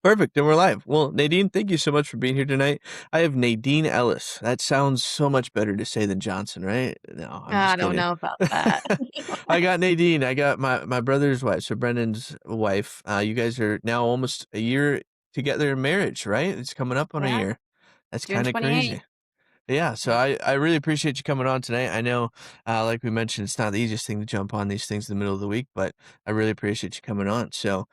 Perfect, and we're live. Well, Nadine, thank you so much for being here tonight. I have Nadine Ellis. That sounds so much better to say than Johnson, right? No, I'm I just don't kidding. know about that. I got Nadine. I got my brother's wife, so Brendan's wife. You guys are now almost a year together in marriage, right? It's coming up on a Yeah, year. That's June kind of 28th. crazy. Yeah, so Yeah. I really appreciate you coming on tonight. I know, like we mentioned, it's not the easiest thing to jump on these things in the middle of the week, but I really appreciate you coming on. So,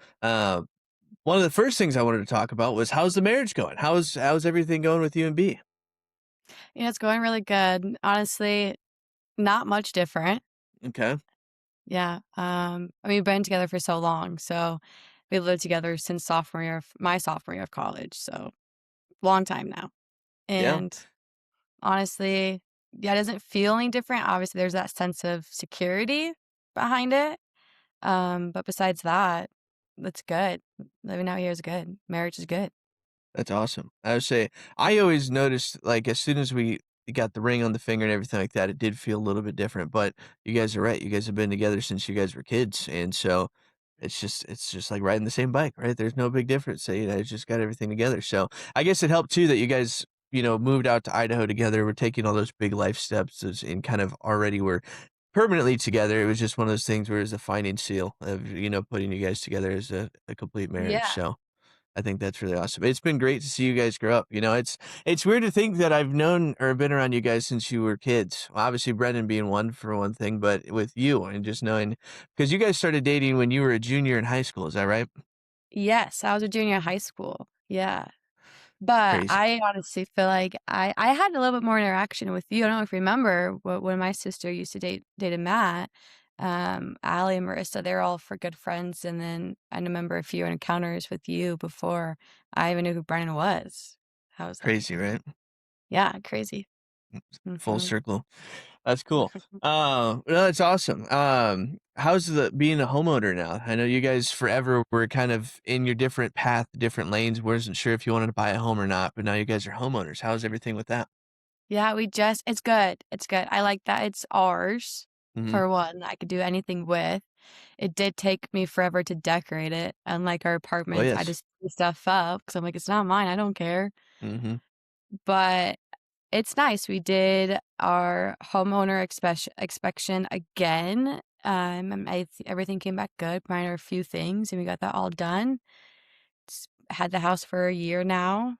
one of the first things I wanted to talk about was how's the marriage going? How's everything going with you and B? It's going really good. Honestly, not much different. Okay. Yeah. We've been together for so long. So we lived together since my sophomore year of college. So long time now. Yeah, And honestly, yeah, it doesn't feel any different. Obviously, there's that sense of security behind it. But besides that, it's good. Living out here is good. Marriage is good. that's awesome. I would say I always noticed like as soon as we got the ring on the finger and everything like that, it did feel a little bit different. But you guys are right. You guys have been together since you guys were kids, and so it's just like riding the same bike, right? There's no big difference. So, it's just got everything together. So I guess it helped too that you guys moved out to Idaho together. We're taking all those big life steps and kind of already were permanently together. It was just one of those things where it's a finding seal of putting you guys together as a complete marriage. Yeah. So I think that's really awesome. It's been great to see you guys grow up. It's weird to think that I've known or been around you guys since you were kids. Well, obviously, Brendan being one for one thing, but with you and just knowing because you guys started dating when you were a junior in high school. Is that right? Yes, I was a junior in high school. Yeah. But Crazy. I honestly feel like I had a little bit more interaction with you. I don't know if you remember when my sister used to dated Matt, Allie and Marissa, they're all for good friends, and then I remember a few encounters with you before I even knew who Brennan was. I was like, Crazy, right? yeah, crazy. Full Mhm. circle. That's cool. No, that's awesome. How's the being a homeowner now? I know you guys forever were kind of in your different path, different lanes. Wasn't sure if you wanted to buy a home or not, but now you guys are homeowners. How's everything with that? Yeah, it's good. It's good. I like that it's ours, Hmm. for one, I could do anything with. It did take me forever to decorate it. Unlike our Oh apartments, I yes. just do stuff up because 'cause I'm like, "It's not mine, I don't care." Hmm. But it's nice. We did our homeowner inspection again, and everything came back good, minor a few things, and we got that all done. Had the house for a year now.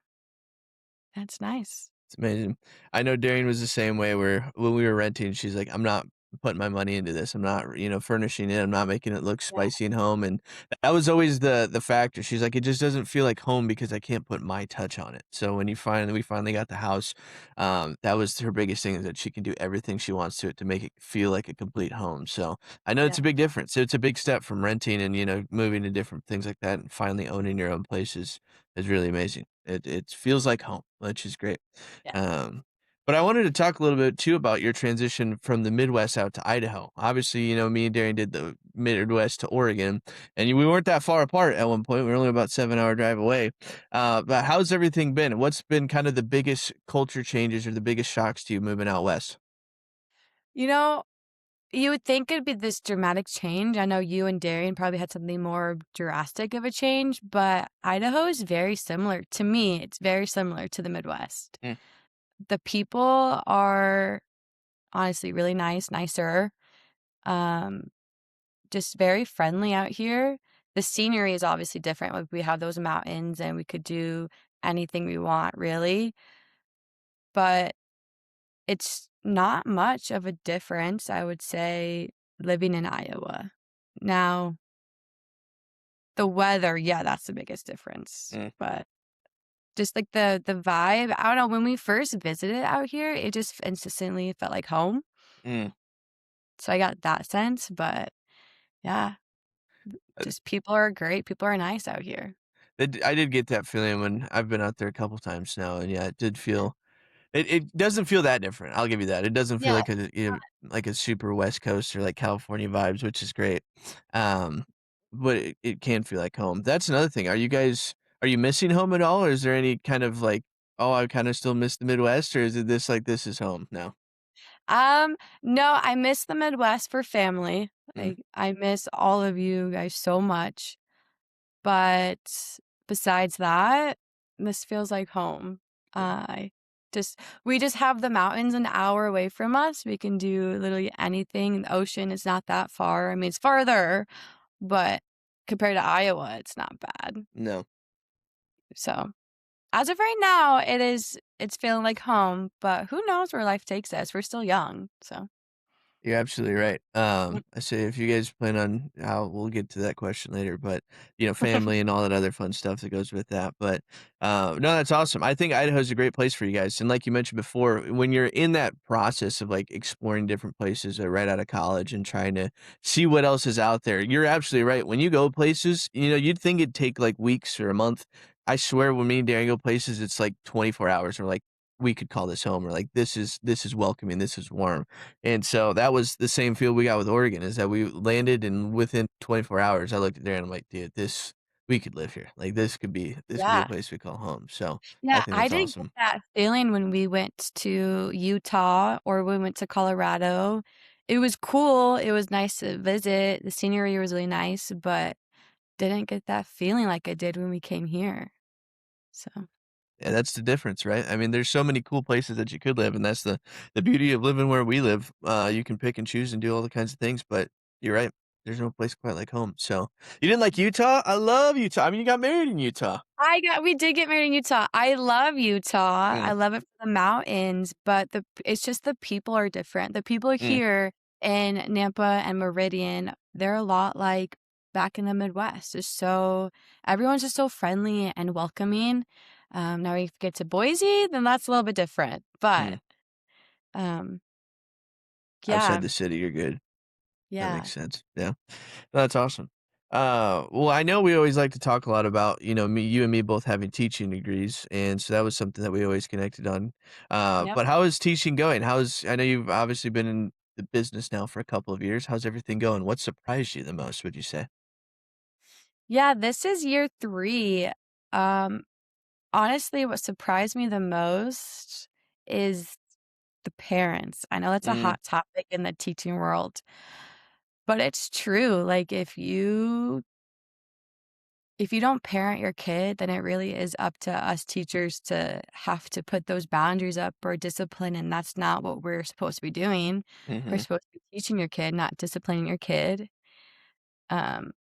That's nice. It's amazing. I know Darian was the same way where when we were renting, she's like, I'm not putting my money into this. I'm not, furnishing it. I'm not making it look Yeah, spicy and home. And that was always the factor. She's like, it just doesn't feel like home because I can't put my touch on it. So when we finally got the house, that was her biggest thing is that she can do everything she wants to it to make it feel like a complete home. So I know it's a yeah, big difference. It's a big step from renting and, moving to different things like that and finally owning your own place is really amazing. It feels like home, which is great. yeah. Um, but I wanted to talk a little bit too about your transition from the Midwest out to Idaho. Obviously, me and Darian did the Midwest to Oregon, and we weren't that far apart at one point. We were only about 7 hour drive away. But how's everything been? What's been kind of the biggest culture changes or the biggest shocks to you moving out west? You know, you would think it'd be this dramatic change. I know you and Darian probably had something more drastic of a change, but Idaho is very similar to me. It's very similar to the Midwest. Mm, The people are honestly really nicer. Um, just very friendly out here. The scenery is obviously different. Like we have those mountains and we could do anything we want, really. But it's not much of a difference, I would say, living in Iowa. Now, the weather, yeah, that's the biggest difference, mm, but just, like, the vibe, I don't know, when we first visited out here, it just instantly felt like home, mm. so I got that sense, but yeah, Uh, just people are great, people are nice out here. I did get that feeling when I've been out there a couple times now, and yeah, it did feel. It doesn't feel that different, I'll give you that. It doesn't feel Yeah. like like a super West Coast or, like, California vibes, which is great. Um, but it can feel like home. That's another thing. Are you missing home at all, or is there any kind of, like, "Oh, I kinda still miss the Midwest," or is it this, like, this is home now? No, I miss the Midwest for family, Mm, I miss all of you guys so much, but besides that, this feels like home. Yeah. I just we just have the mountains an hour away from us. We can do literally anything. The ocean is not that far. I mean, it's farther, but compared to Iowa, it's not bad. No. So, as of right now, it's feeling like home, but who knows where life takes us? We're still young, so You're absolutely right. Yep. I say if you guys plan on how we'll get to that question later, but family and all that other fun stuff that goes with that. But no, that's awesome. I think Idaho's a great place for you guys. And like you mentioned before, when you're in that process of like exploring different places right out of college and trying to see what else is out there, you're absolutely right. When you go places, you'd think it'd take like weeks or a month. I swear when me and Darren go places, it's like 24 hours. We're like, we could call this home, or like this is welcoming, this is warm. And so that was the same feel we got with Oregon, is that we landed and within 24 hours, I looked at there and I'm like, dude, we could live here. Like this could be a Yeah. place we call home. So I Yeah, think I that's didn't get awesome. that feeling when we went to Utah or we went to Colorado. It was cool, it was nice to visit, the scenery was really nice, but didn't get that feeling like I did when we came here. So, Yeah, that's the difference, right? I mean, there's so many cool places that you could live, and that's the beauty of living where we live. You can pick and choose and do all the kinds of things, but you're right. There's no place quite like home. So you didn't like Utah? I love Utah. I mean, you got married in Utah. we did get married in Utah. I love Utah. Yeah. I love it for the mountains, but it's just the people are different. The people Mm, here in Nampa and Meridian, they're a lot like back in the Midwest. Everyone's just so friendly and welcoming. Now if you get to Boise, then that's a little bit different. But mm. um, Outside yeah, the city, you're good. That yeah, makes sense. Yeah. That's awesome. Well, I know we always like to talk a lot about, you and me both having teaching degrees, and so that was something that we always connected on. yep. But how is teaching going? I know you've obviously been in the business now for a couple of years. How's everything going? What surprised you the most, would you say? Yeah, this is year 3. Um, Honestly, what surprised me the most is the parents. I know that's a Mm, hot topic in the teaching world, but it's true. Like if you don't parent your kid, then it really is up to us teachers to have to put those boundaries up or discipline, and that's not what we're supposed to be doing. We're mhm. supposed to be teaching your kid, not disciplining your kid. Um,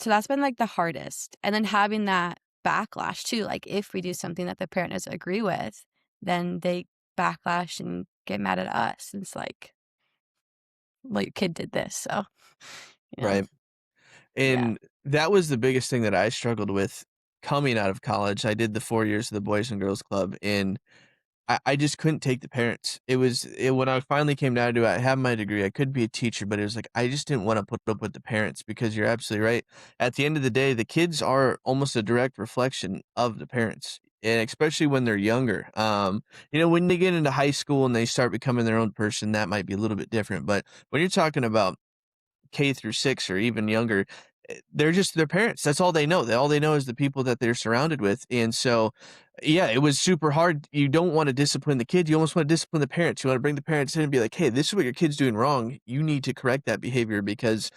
so that's been, like, the hardest, and then having that backlash too, like, if we do something that the parent doesn't agree with, then they backlash and get mad at us. It's like, "Well, your kid did this, so," you know? Right. Yeah. And that was the biggest thing that I struggled with coming out of college. I did the 4 years of the Boys and Girls Club, and I just couldn't take the parents. When I finally came down to it, I have my degree, I could be a teacher, but it was like, I just didn't wanna put up with the parents, because you're absolutely right. At the end of the day, the kids are almost a direct reflection of the parents, and especially when they're younger. When they get into high school and they start becoming their own person, that might be a little bit different, but when you're talking about K through 6 or even younger, they're just their parents. That's all they know. All they know is the people that they're surrounded with. And so, yeah, it was super hard. You don't want to discipline the kid. You almost want to discipline the parents. You want to bring the parents in and be like, hey, this is what your kid's doing wrong. You need to correct that behavior, because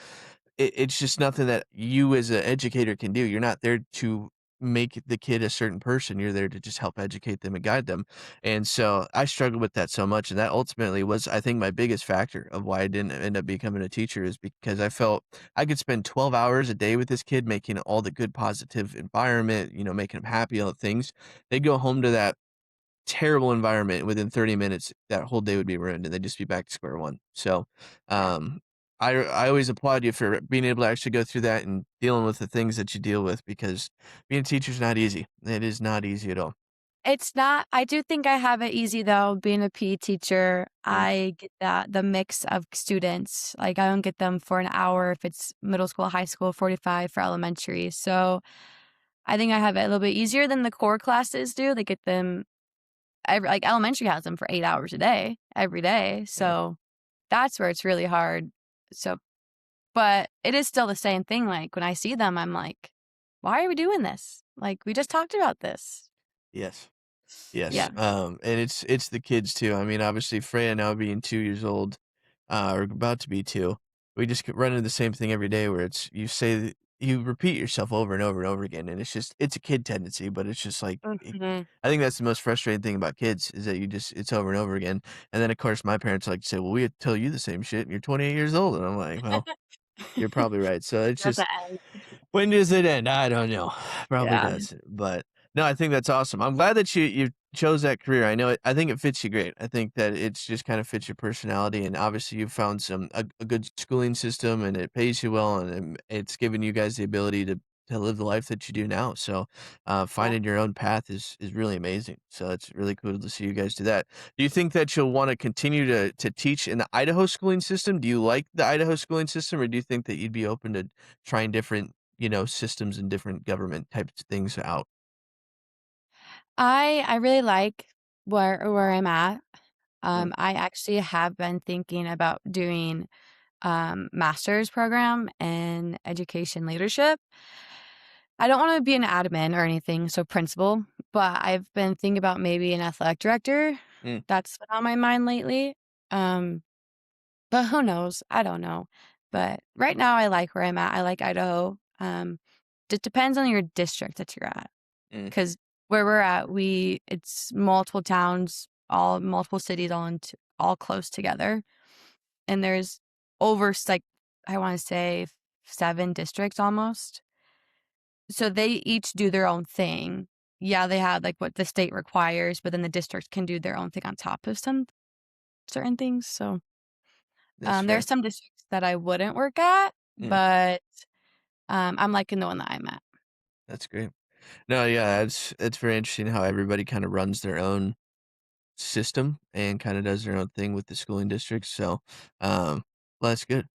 it's just nothing that you as an educator can do. You're not there to make the kid a certain person. You're there to just help educate them and guide them. And so I struggled with that so much. And that ultimately was, I think, my biggest factor of why I didn't end up becoming a teacher, is because I felt I could spend 12 hours a day with this kid, making all the good, positive environment, making him happy, all the things. They'd go home to that terrible environment. Within 30 minutes, that whole day would be ruined, and they'd just be back to square one. So, Yeah. um, I always applaud you for being able to actually go through that and dealing with the things that you deal with, because being a teacher is not easy. It is not easy at all. It's not I do think I have it easy though, being a PE teacher. Mm, I get the mix of students. Like, I don't get them for an hour if it's middle school, high school, 45 for elementary. So, I think I have it a little bit easier than the core classes do. They get them elementary has them for 8 hours a day, every day. yeah. So, that's where it's really hard. So but it is still the same thing, like, when I see them, I'm like, "Why are we doing this? Like, we just talked about this." Yes. Yes. Yeah. And it's the kids too. I mean, obviously Freya now being 2 years old, or about to be 2, we just run into the same thing every day, where it's you say you repeat yourself over and over and over again, and it's a kid tendency, but it's just like Mhm. I think that's the most frustrating thing about kids is that it's over and over again, and then, of course, my parents like to say, "Well, we tell you the same shit, and you're 28 years old," and I'm like, "Well, you're probably right." So it's That's the just end. when does it end? I don't know. Probably Yeah. does, but no, I think that's awesome. I'm glad that you chose that career. I think it fits you great. I think that it's just kind of fits your personality, and obviously you've found a good schooling system, and it pays you well, and it's given you guys the ability to live the life that you do now. So, Yeah. finding your own path is really amazing. So it's really cool to see you guys do that. Do you think that you'll want to continue to teach in the Idaho schooling system? Do you like the Idaho schooling system, or do you think that you'd be open to trying different, systems and different government types of things out? I really like where I'm at. Mm, I actually have been thinking about doing, master's program in education leadership. I don't wanna be an admin or anything, so principal, but I've been thinking about maybe an athletic director. mm, That's been on my mind lately. Um, but who knows? I don't know. But right now, I like where I'm at. I like Idaho. It depends on your district that you're at. mm, 'Cause where we're at, it's multiple towns, all multiple cities all close together, and there's like, I wanna say 7 districts almost. So they each do their own thing. Yeah, they have, like, what the state requires, but then the districts can do their own thing on top of some certain things, so, that's there are fair. some districts that I wouldn't work at, Mm, but, I'm liking the one that I'm at. that's great. No, yeah, it's very interesting how everybody kinda runs their own system and kinda does their own thing with the schooling districts, so, well, that's good.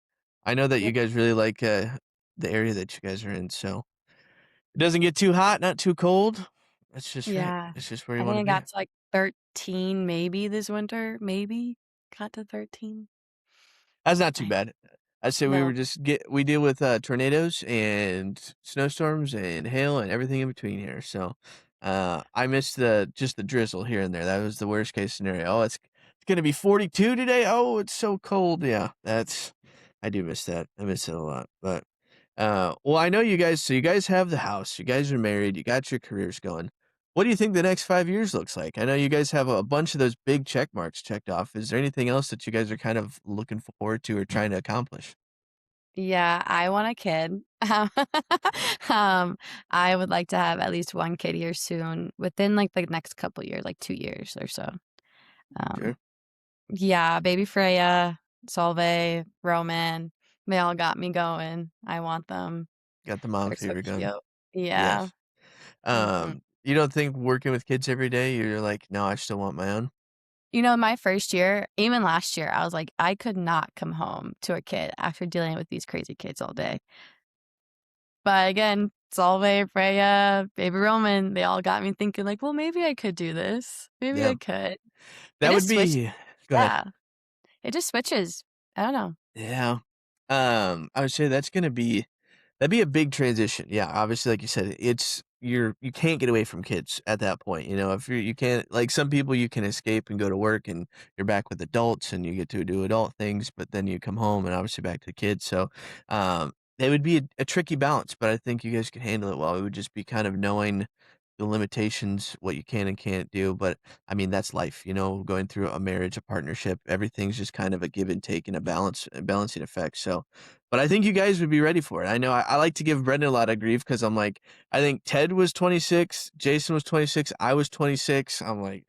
I know that you Yep. guys really like, the area that you guys are in, so it doesn't get too hot, not too cold. That's just right. Yeah. It's just where you I wanna think I be. got to, like, 13 maybe this winter, maybe got to 13. That's not too I bad. I say No. we deal with, tornadoes and snowstorms and hail and everything in between here, so, I miss just the drizzle here and there. That was the worst case scenario. "Oh, it's gonna be 42 today? Oh, it's so cold." Yeah, I do miss that. I miss it a lot, but, well, I know you guys have the house, you guys are married, you got your careers going. What do you think the next 5 years looks like? I know you guys have a bunch of those big check marks checked off. Is there anything else that you guys are kind of looking forward to or trying to accomplish? Yeah, I want a kid. Um, I would like to have at least 1 kid here soon, within, like, the next couple years, like 2 years or so. Um, Sure. yeah, baby Freya, Solveig, Roman, they all got me going. I want them. Got the mom They're so fever going. cute. Yeah. Yes. Mhm. You don't think working with kids every day, you're like, "No, I still want my own?" You know, my first year, even last year, I was like, I could not come home to a kid after dealing with these crazy kids all day. But again, Solveig, Freya, baby Roman, they all got me thinking like, "Well, maybe I could do this. Maybe Yeah. I could." It That would just switched. be Go ahead. Yeah, it just switches. I don't know. Yeah. I would say that'd be a big transition. Yeah, obviously, like you said, you can't get away from kids at that point. If you can't like some people, you can escape and go to work, and you're back with adults, and you get to do adult things. But then you come home, and obviously back to the kids. So, it would be a tricky balance. But I think you guys could handle it well. It would just be kind of knowing the limitations, what you can and can't do. But I mean, that's life. Going through a marriage, a partnership, everything's just kind of a give and take and a balancing effect. So. But I think you guys would be ready for it. I know I like to give Brendan a lot of grief because I'm like, I think Ted was 26, Jason was 26, I was 26. I'm like,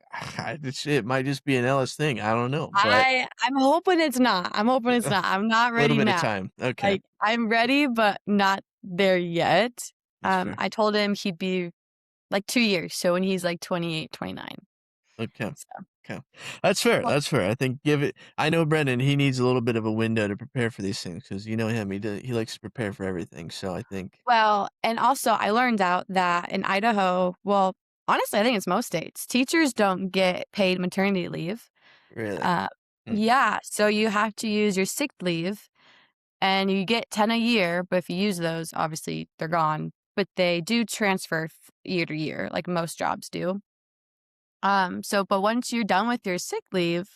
it might just be an Ellis thing. I don't know, but I'm hoping it's not. I'm hoping it's a not. I'm not little ready bit of now. time. Okay, Like, I'm ready, but not there yet. that's fair. I told him he'd be, like, 2 years, so when he's, like, 28, 29. Okay, So okay, that's fair. well That's fair. I think give it. I know Brendan. He needs a little bit of a window to prepare for these things because you know him. He likes to prepare for everything. So I think well, and also I learned out that in Idaho, well, honestly, I think it's most states, teachers don't get paid maternity leave. really, Uh, mm, yeah, so you have to use your sick leave, and you get 10 a year, but if you use those, obviously, they're gone, but they do transfer year to year, like most jobs do. But once you're done with your sick leave,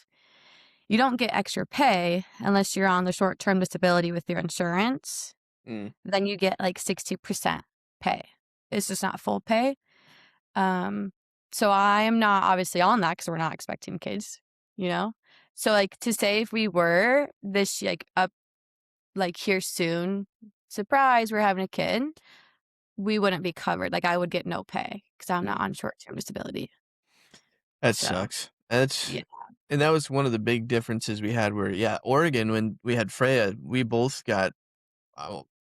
you don't get extra pay unless you're on the short-term disability with your insurance. Mm, then you get like 60% pay. It's just not full pay. Um, so I am not obviously on that because 'cause we're not expecting kids, you know? So, like, to say if we were this, like, up like, here soon, surprise, we're having a kid, we wouldn't be covered, like, I would get no pay because 'cause I'm not on mhm. short-term disability. That So, sucks. That's yeah. and that was one of the big differences we had where, yeah, Oregon, when we had Freya, we both got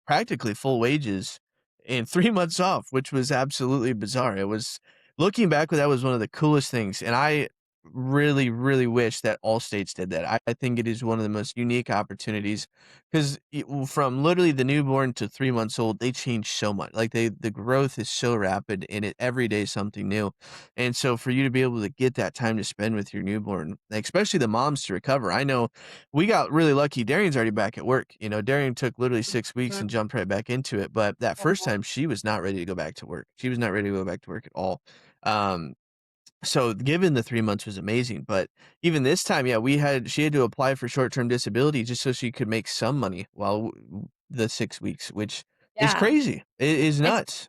practically full wages and 3 months off, which was absolutely bizarre. It was looking back, that was one of the coolest things, and I really, really wish that all states did that. I think it is one of the most unique opportunities 'cause from literally the newborn to 3 months old, they change so much. Like, the growth is so rapid, and every day is something new, and so for you to be able to get that time to spend with your newborn, like, especially the moms to recover. I know we got really lucky. Darian's already back at work. You know, Darian took literally 6 weeks Mhm. and jumped right back into it, but that first time, she was not ready to go back to work. She was not ready to go back to work at all. Um, so given the 3 months was amazing, but even this time, yeah, she had to apply for short-term disability just so she could make some money while the 6 weeks, which is Yeah. crazy. It is It's nuts.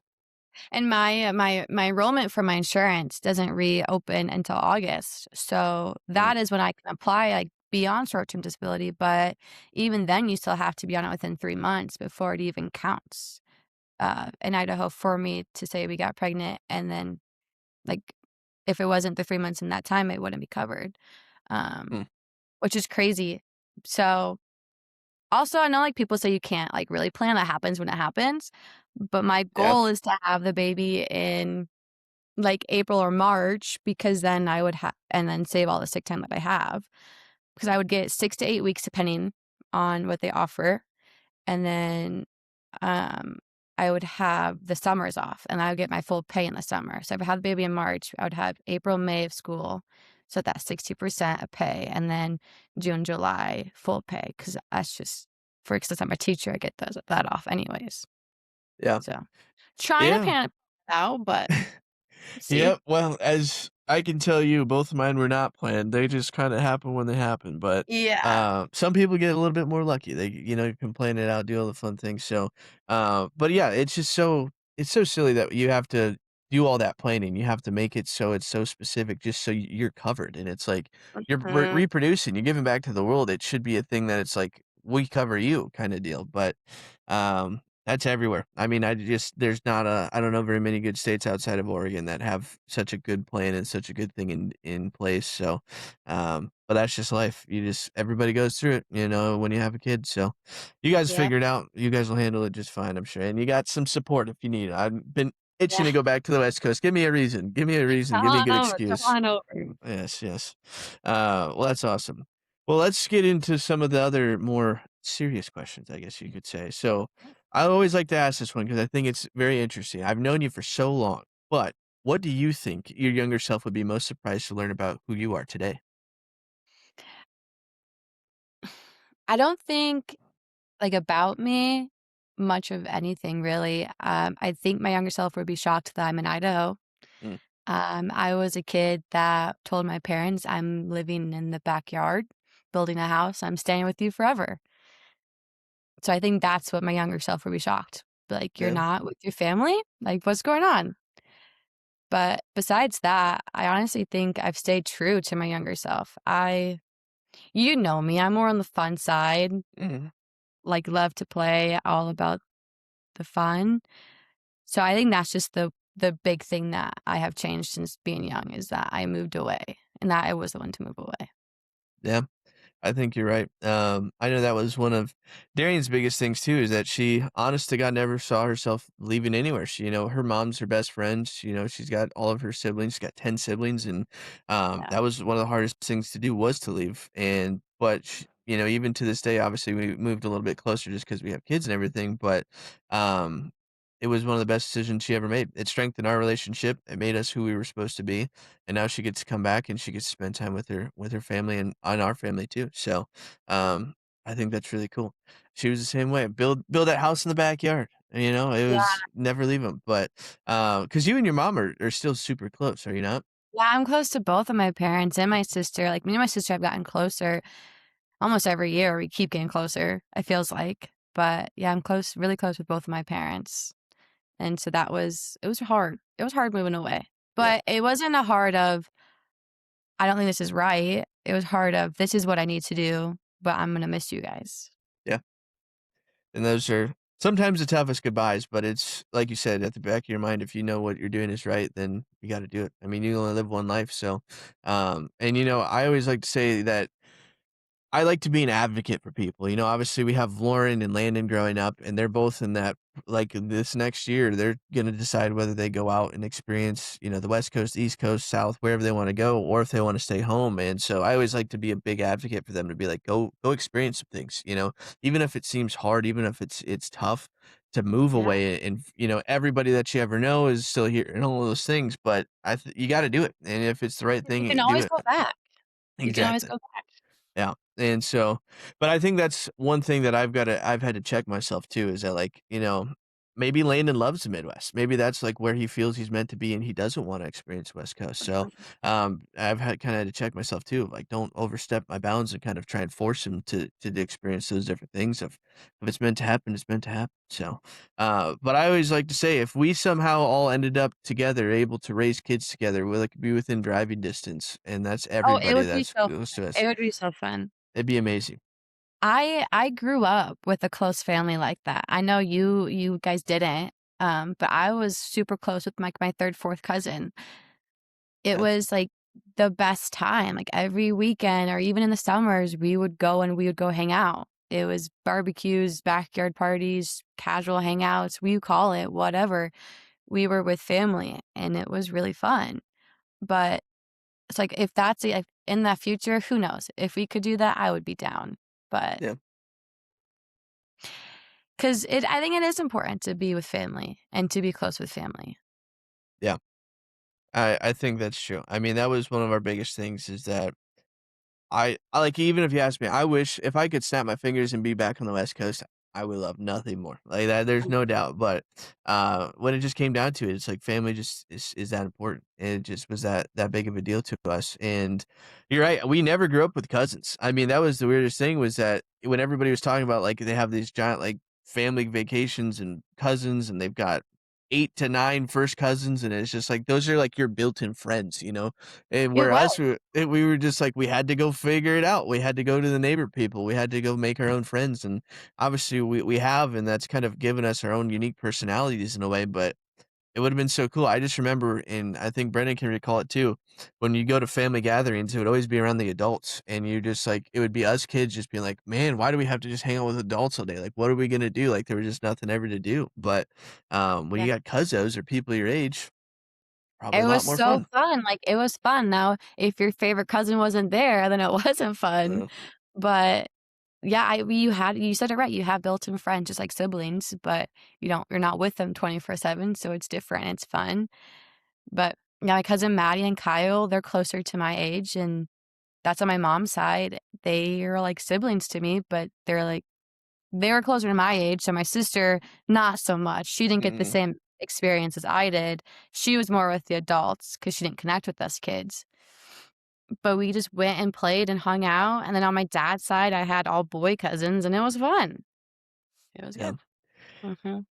and my enrollment for my insurance doesn't reopen until August, so Mm, that is when I can apply, like, be on short-term disability, but even then, you still have to be on it within 3 months before it even counts, in Idaho for me to say we got pregnant and then, like, if it wasn't the 3 months in that time, it wouldn't be covered, um, mm, which is crazy. So, also, I know, like, people say you can't, like, really plan, that happens when it happens, but my yeah, goal is to have the baby in like April or March because then I would have and then save all the sick time that I have because I would get 6 to 8 weeks depending on what they offer, and then, um, I would have the summers off, and I would get my full pay in the summer. So if I had the baby in March, I would have April, May of school, so that's 60% of pay, and then June, July, full pay because that's just for since I'm a teacher, I get those that off anyways. yeah, So, trying to yeah. pan it out, but we'll see. Yep, well, as I can tell you, both of mine were not planned, they just kinda happen when they happen, but, Yeah. some people get a little bit more lucky, they, can plan it out, do all the fun things, so, but yeah, it's so silly that you have to do all that planning, you have to make it so it's so specific just so you're covered, and it's like, you're Mhm. reproducing, you're giving back to the world, it should be a thing that it's like, "We cover you," kinda deal, but, that's everywhere. I mean, there's not I don't know very many good states outside of Oregon that have such a good plan and such a good thing in place, so, but that's just life. Everybody goes through it, when you have a kid, so you guys Yep. figure it out. You guys will handle it just fine, I'm sure, and you got some support if you need it. I've been itching Yeah. to go back to the West Coast. Give me a reason. Give me a reason. Come Give me a on good over, come excuse. on over. Yes, yes. Well, that's awesome. Well, let's get into some of the other more serious questions, I guess you could say. So, I always like to ask this one because I think it's very interesting. I've known you for so long, but what do you think your younger self would be most surprised to learn about who you are today? I don't think, like, about me much of anything really. I think my younger self would be shocked that I'm in Idaho. Mm, I was a kid that told my parents, "I'm living in the backyard, building a house. I'm staying with you forever." So I think that's what my younger self would be shocked. Like, "You're yeah, not with your family? Like, what's going on?" But besides that, I honestly think I've stayed true to my younger self. You know me, I'm more on the fun side, mhm, like, love to play, all about the fun. So I think that's just the big thing that I have changed since being young is that I moved away, and that I was the one to move away. yeah. I think you're right. I know that was one of Darian's biggest things too, is that she, honest to God, never saw herself leaving anywhere. Her mom's her best friend. She's got all of her siblings. She's got 10 siblings, and Yeah. that was one of the hardest things to do was to leave. But even to this day, obviously we moved a little bit closer just because we have kids and everything. But um, it was one of the best decisions she ever made. It strengthened our relationship. It made us who we were supposed to be, and now she gets to come back and she gets to spend time with her family and our family too. So, um, I think that's really cool. She was the same way. Build that house in the backyard. It Yeah. was never leave them. But because you and your mom are still super close, are you not? Yeah, I'm close to both of my parents and my sister. Like, me and my sister have gotten closer almost every year. We keep getting closer, it feels like. But, yeah, I'm close really close with both of my parents, and so that was it was hard. It was hard moving away, Yeah, but it wasn't a hard of, "I don't think this is right." It was hard of, "This is what I need to do, but I'm gonna miss you guys." yeah, and those are sometimes the toughest goodbyes, but it's like you said, at the back of your mind, if you know what you're doing is right, then you gotta do it. I mean, you only live one life, so, and, I always like to say that I like to be an advocate for people. Obviously we have Lauren and Landon growing up, and they're both in that like this next year, they're gonna decide whether they go out and experience, the West Coast, East Coast, South, wherever they want to go, or if they want to stay home. And so I always like to be a big advocate for them to be like, go experience some things, even if it seems hard, even if it's tough to move Yeah. away. And everybody that you ever know is still here and all of those things, but you got to do it. And if it's the right You thing, can do always it. go back. You can always Exactly. go back. Yeah, and so but I think that's one thing that I've had to check myself too, is that, like, maybe Landon loves the Midwest. Maybe that's, like, where he feels he's meant to be, and he doesn't wanna experience West Coast. So, I've had to check myself too, like, don't overstep my bounds and kind of try and force him to experience those different things. If it's meant to happen, it's meant to happen. So, but I always like to say, if we somehow all ended up together, able to raise kids together, we, like, be within driving distance, and that's Oh, it everybody would be that's so close fun. to us. It would be so fun. It'd be amazing. I grew up with a close family like that. I know you guys didn't, but I was super close with, like, my 3rd, 4th cousin. It Yeah, was, like, the best time, like, every weekend or even in the summers, we would go hang out. It was barbecues, backyard parties, casual hangouts, what you call it, whatever. We were with family, and it was really fun. But it's like, if that's, like, in the future, who knows? If we could do that, I would be down. But yeah, 'cause I think it is important to be with family and to be close with family. yeah. I think that's true. I mean, that was one of our biggest things is that I like, even if you ask me, I wish if I could snap my fingers and be back on the West Coast, I would love nothing more. Like that, there's no doubt. But when it just came down to it, it's like family just is that important. And it just was that big of a deal to us. And you're right, we never grew up with cousins. I mean, that was the weirdest thing was that when everybody was talking about like they have these giant like family vacations and cousins and they've got 8 to 9 first cousins, and it's just like those are like your built-in friends. And It where was. us, we were just like, we had to go figure it out. We had to go to the neighbor people. We had to go make our own friends, and obviously we have, and that's kind of given us our own unique personalities in a way, but it would've been so cool. I just remember, and I think Brendan can recall it too, when you go to family gatherings, it would always be around the adults, and you just like it would be us kids just being like, "Man, why do we have to just hang out with adults all day? Like, what are we gonna do?" Like, there was just nothing ever to do, but, when Yeah. you got cuzzos or people your age, probably It a lot was more so fun. fun, like, it was fun. Now, if your favorite cousin wasn't there, then it wasn't fun. Uh, But, yeah, you said it right, you have built-in friends just like siblings, but you're not with them 24/7, so it's different, it's fun. But, yeah, my cousin Maddie and Kyle, they're closer to my age, and that's on my mom's side. They are like siblings to me, but they were closer to my age, so my sister, not so much. She didn't get the mm, same experience as I did. She was more with the adults because she didn't connect with us kids. But we just went and played and hung out, and then on my dad's side, I had all boy cousins, and it was fun. It was yeah. good. Mhm.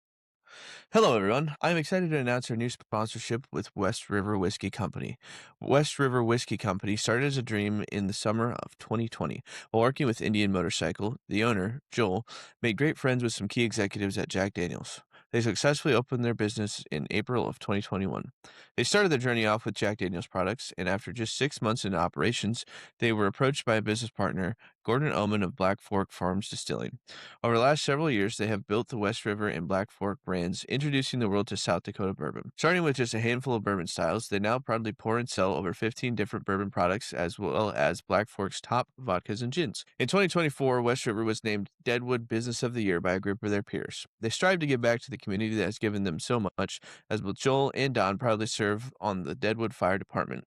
Hello, everyone. I'm excited to announce our new sponsorship with West River Whiskey Company. West River Whiskey Company started as a dream in the summer of 2020. While working with Indian Motorcycle, the owner, Joel, made great friends with some key executives at Jack Daniels. They successfully opened their business in April of 2021. They started their journey off with Jack Daniels products, and after just 6 months into operations, they were approached by a business partner, Gordon Oman of Black Fork Farms Distilling. Over the last several years, they have built the West River and Black Fork brands, introducing the world to South Dakota bourbon. Starting with just a handful of bourbon styles, they now proudly pour and sell over 15 different bourbon products, as well as Black Fork's top vodkas and gins. In 2024, West River was named Deadwood Business of the Year by a group of their peers. They strive to give back to the community that has given them so much, as both Joel and Don proudly serve on the Deadwood Fire Department.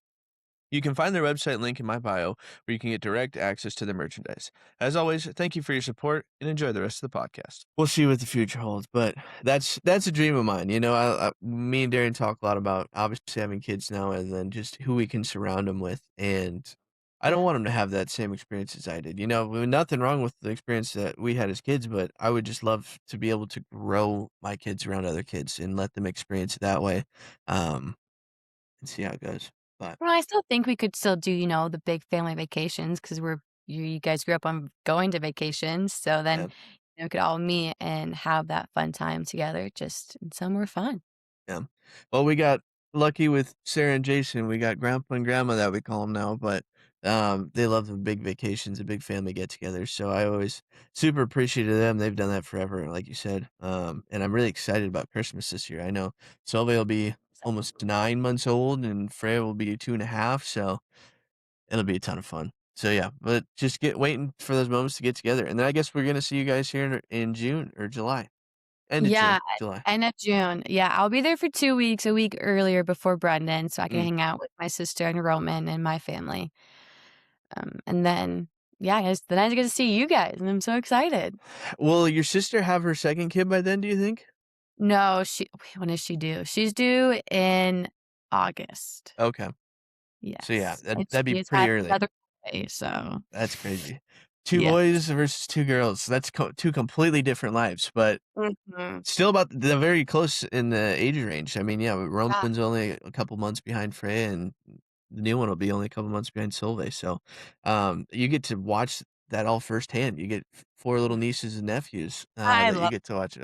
You can find their website link in my bio, where you can get direct access to their merchandise. As always, thank you for your support and enjoy the rest of the podcast. We'll see what the future holds, but that's a dream of mine. Me and Darren talk a lot about obviously having kids now, and then just who we can surround them with. And I don't want them to have that same experience as I did, you know? Nothing wrong with the experience that we had as kids, but I would just love to be able to grow my kids around other kids and let them experience it that way, um, and see how it goes. But, Well, I still think we could still do, the big family vacations because you guys grew up on going to vacations, so then, yeah. we could all meet and have that fun time together just in somewhere fun. Yeah. Well, we got lucky with Sarah and Jason. We got grandpa and grandma that we call them now, but they love the big vacations, the big family get-togethers. So I always super appreciative of them. They've done that forever, like you said. And I'm really excited about Christmas this year. I know Solveig will be almost 9 months old, and Freya will be 2.5. So it'll be a ton of fun. So yeah, but just get waiting for those moments to get together, and then I guess we're gonna see you guys here in June or July, end of Yeah, June, July. end of June. Yeah, I'll be there for 2 weeks, a week earlier before Brendan, so I can Mm. hang out with my sister and Roman and my family. And then, yeah, then I get to see you guys, and I'm so excited. Will your sister have her second kid by then, do you think? No, wait, when is she due? She's due in August. Okay. So, yeah, Yes, and that'd be she's pretty had early. another boy, so That's crazy. 2 yeah. boys versus 2 girls. That's 2 completely different lives, but Mhm. still about the very close in the age range. I mean, yeah, Yeah, Roman's only a couple months behind Freya, and the new one will be only a couple months behind Solveig, so, you get to watch that all firsthand. You get 4 little nieces and nephews, I that you love get to watch,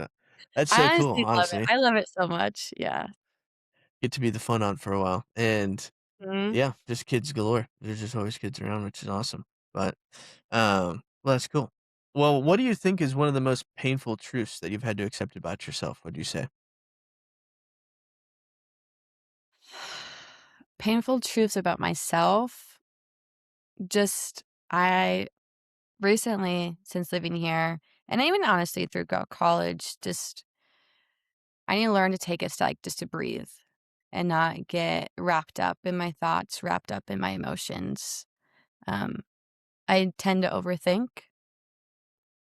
that's so I cool, honestly love it. honestly. I love it so much, yeah. Get to be the fun aunt for a while, and Mhm. yeah, just kids galore. There's just always kids around, which is awesome. But, well, that's cool. Well, what do you think is one of the most painful truths that you've had to accept about yourself? Would you say? Painful truths about myself, just I recently, since living here, and even honestly throughout college, just I need to learn to take a like, just to breathe and not get wrapped up in my thoughts, wrapped up in my emotions. Um, I tend to overthink,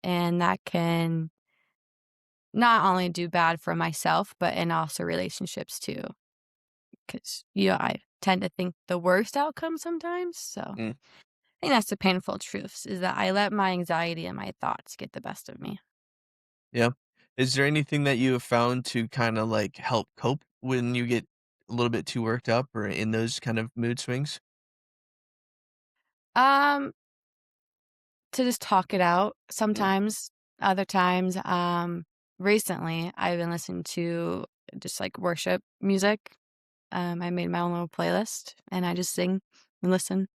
and that can not only do bad for myself, but in also relationships too. Because I tend to think the worst outcome sometimes. So I Mm, think that's the painful truth is that I let my anxiety and my thoughts get the best of me. yeah. Is there anything that you have found to kinda, like, help cope when you get a little bit too worked up or in those kind of mood swings? Um, to just talk it out Mm, sometimes. Other times, recently I've been listening to just like worship music. I made my own little playlist and I just sing and listen.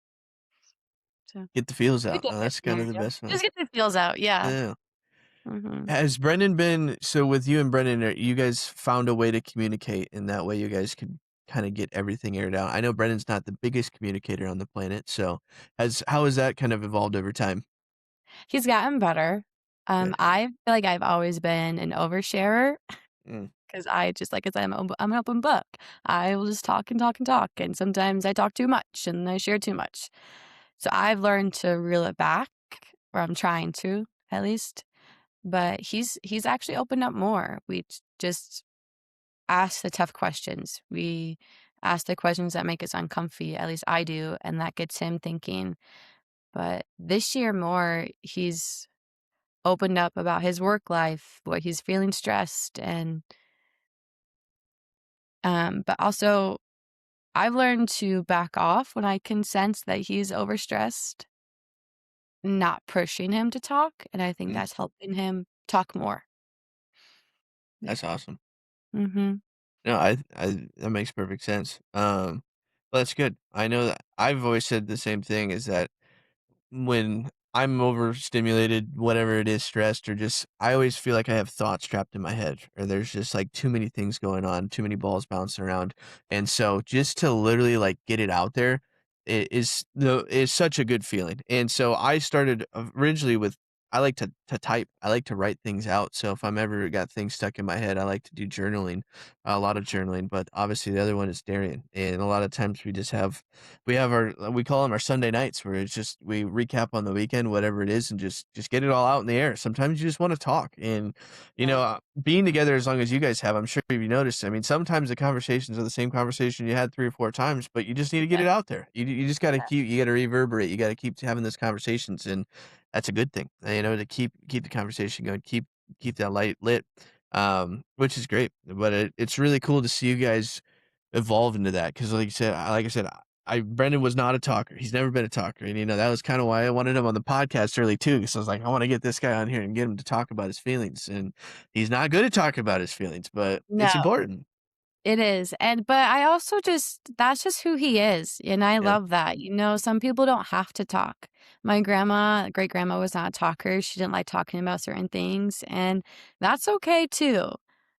So get the feels it out. just Oh, gets that's me, kind of the yep. best one. Just get the feels out, yeah. Yeah. Mhm. Has Brendan been so with you and Brendan, you guys found a way to communicate, and that way you guys could kinda get everything aired out? I know Brendan's not the biggest communicator on the planet, so has that kind of evolved over time? He's gotten better. Good. I feel like I've always been an oversharer Mm, 'cause I just like I said, I'm an open book. I will just talk and talk and talk, and sometimes I talk too much and I share too much. So I've learned to reel it back, or I'm trying to, at least. But he's actually opened up more. We just ask the tough questions. We ask the questions that make us uncomfy, at least I do, and that gets him thinking. But this year more, he's opened up about his work life, what he's feeling stressed and but also I've learned to back off when I can sense that he's overstressed, not pushing him to talk, and I think mm, that's helping him talk more. Yeah. that's awesome. Mhm. No, I that makes perfect sense. Well, that's good. I know that I've always said the same thing is that when I'm overstimulated, whatever it is, stressed, or just I always feel like I have thoughts trapped in my head, or there's just like too many things going on, too many balls bouncing around. And so just to literally like get it out there is such a good feeling. And so I started originally with I like to type. I like to write things out. So if I'm ever got things stuck in my head, I like to do journaling, a lot of journaling. But obviously the other one is Darian, and a lot of times we have our we call them our Sunday nights where it's just we recap on the weekend, whatever it is, and just get it all out in the air. Sometimes you just want to talk, and Yeah. being together as long as you guys have, I'm sure you noticed. I mean, sometimes the conversations are the same conversation you had 3 or 4 times, but you just need to get Yeah. it out there. You just got to keep you got to reverberate. You got to keep having those conversations, and that's a good thing, to keep the conversation going, keep that light lit, which is great, but it's really cool to see you guys evolve into that because, like I said, Brendan was not a talker. He's never been a talker, and, that was kinda why I wanted him on the podcast early too. Because I was like, "I wanna get this guy on here and get him to talk about his feelings," and he's not good at talking about his feelings, but No. it's important. It is, and but I also just that's just who he is, and I Yeah, love that, some people don't have to talk. My great-grandma was not a talker, she didn't like talking about certain things, and that's okay too.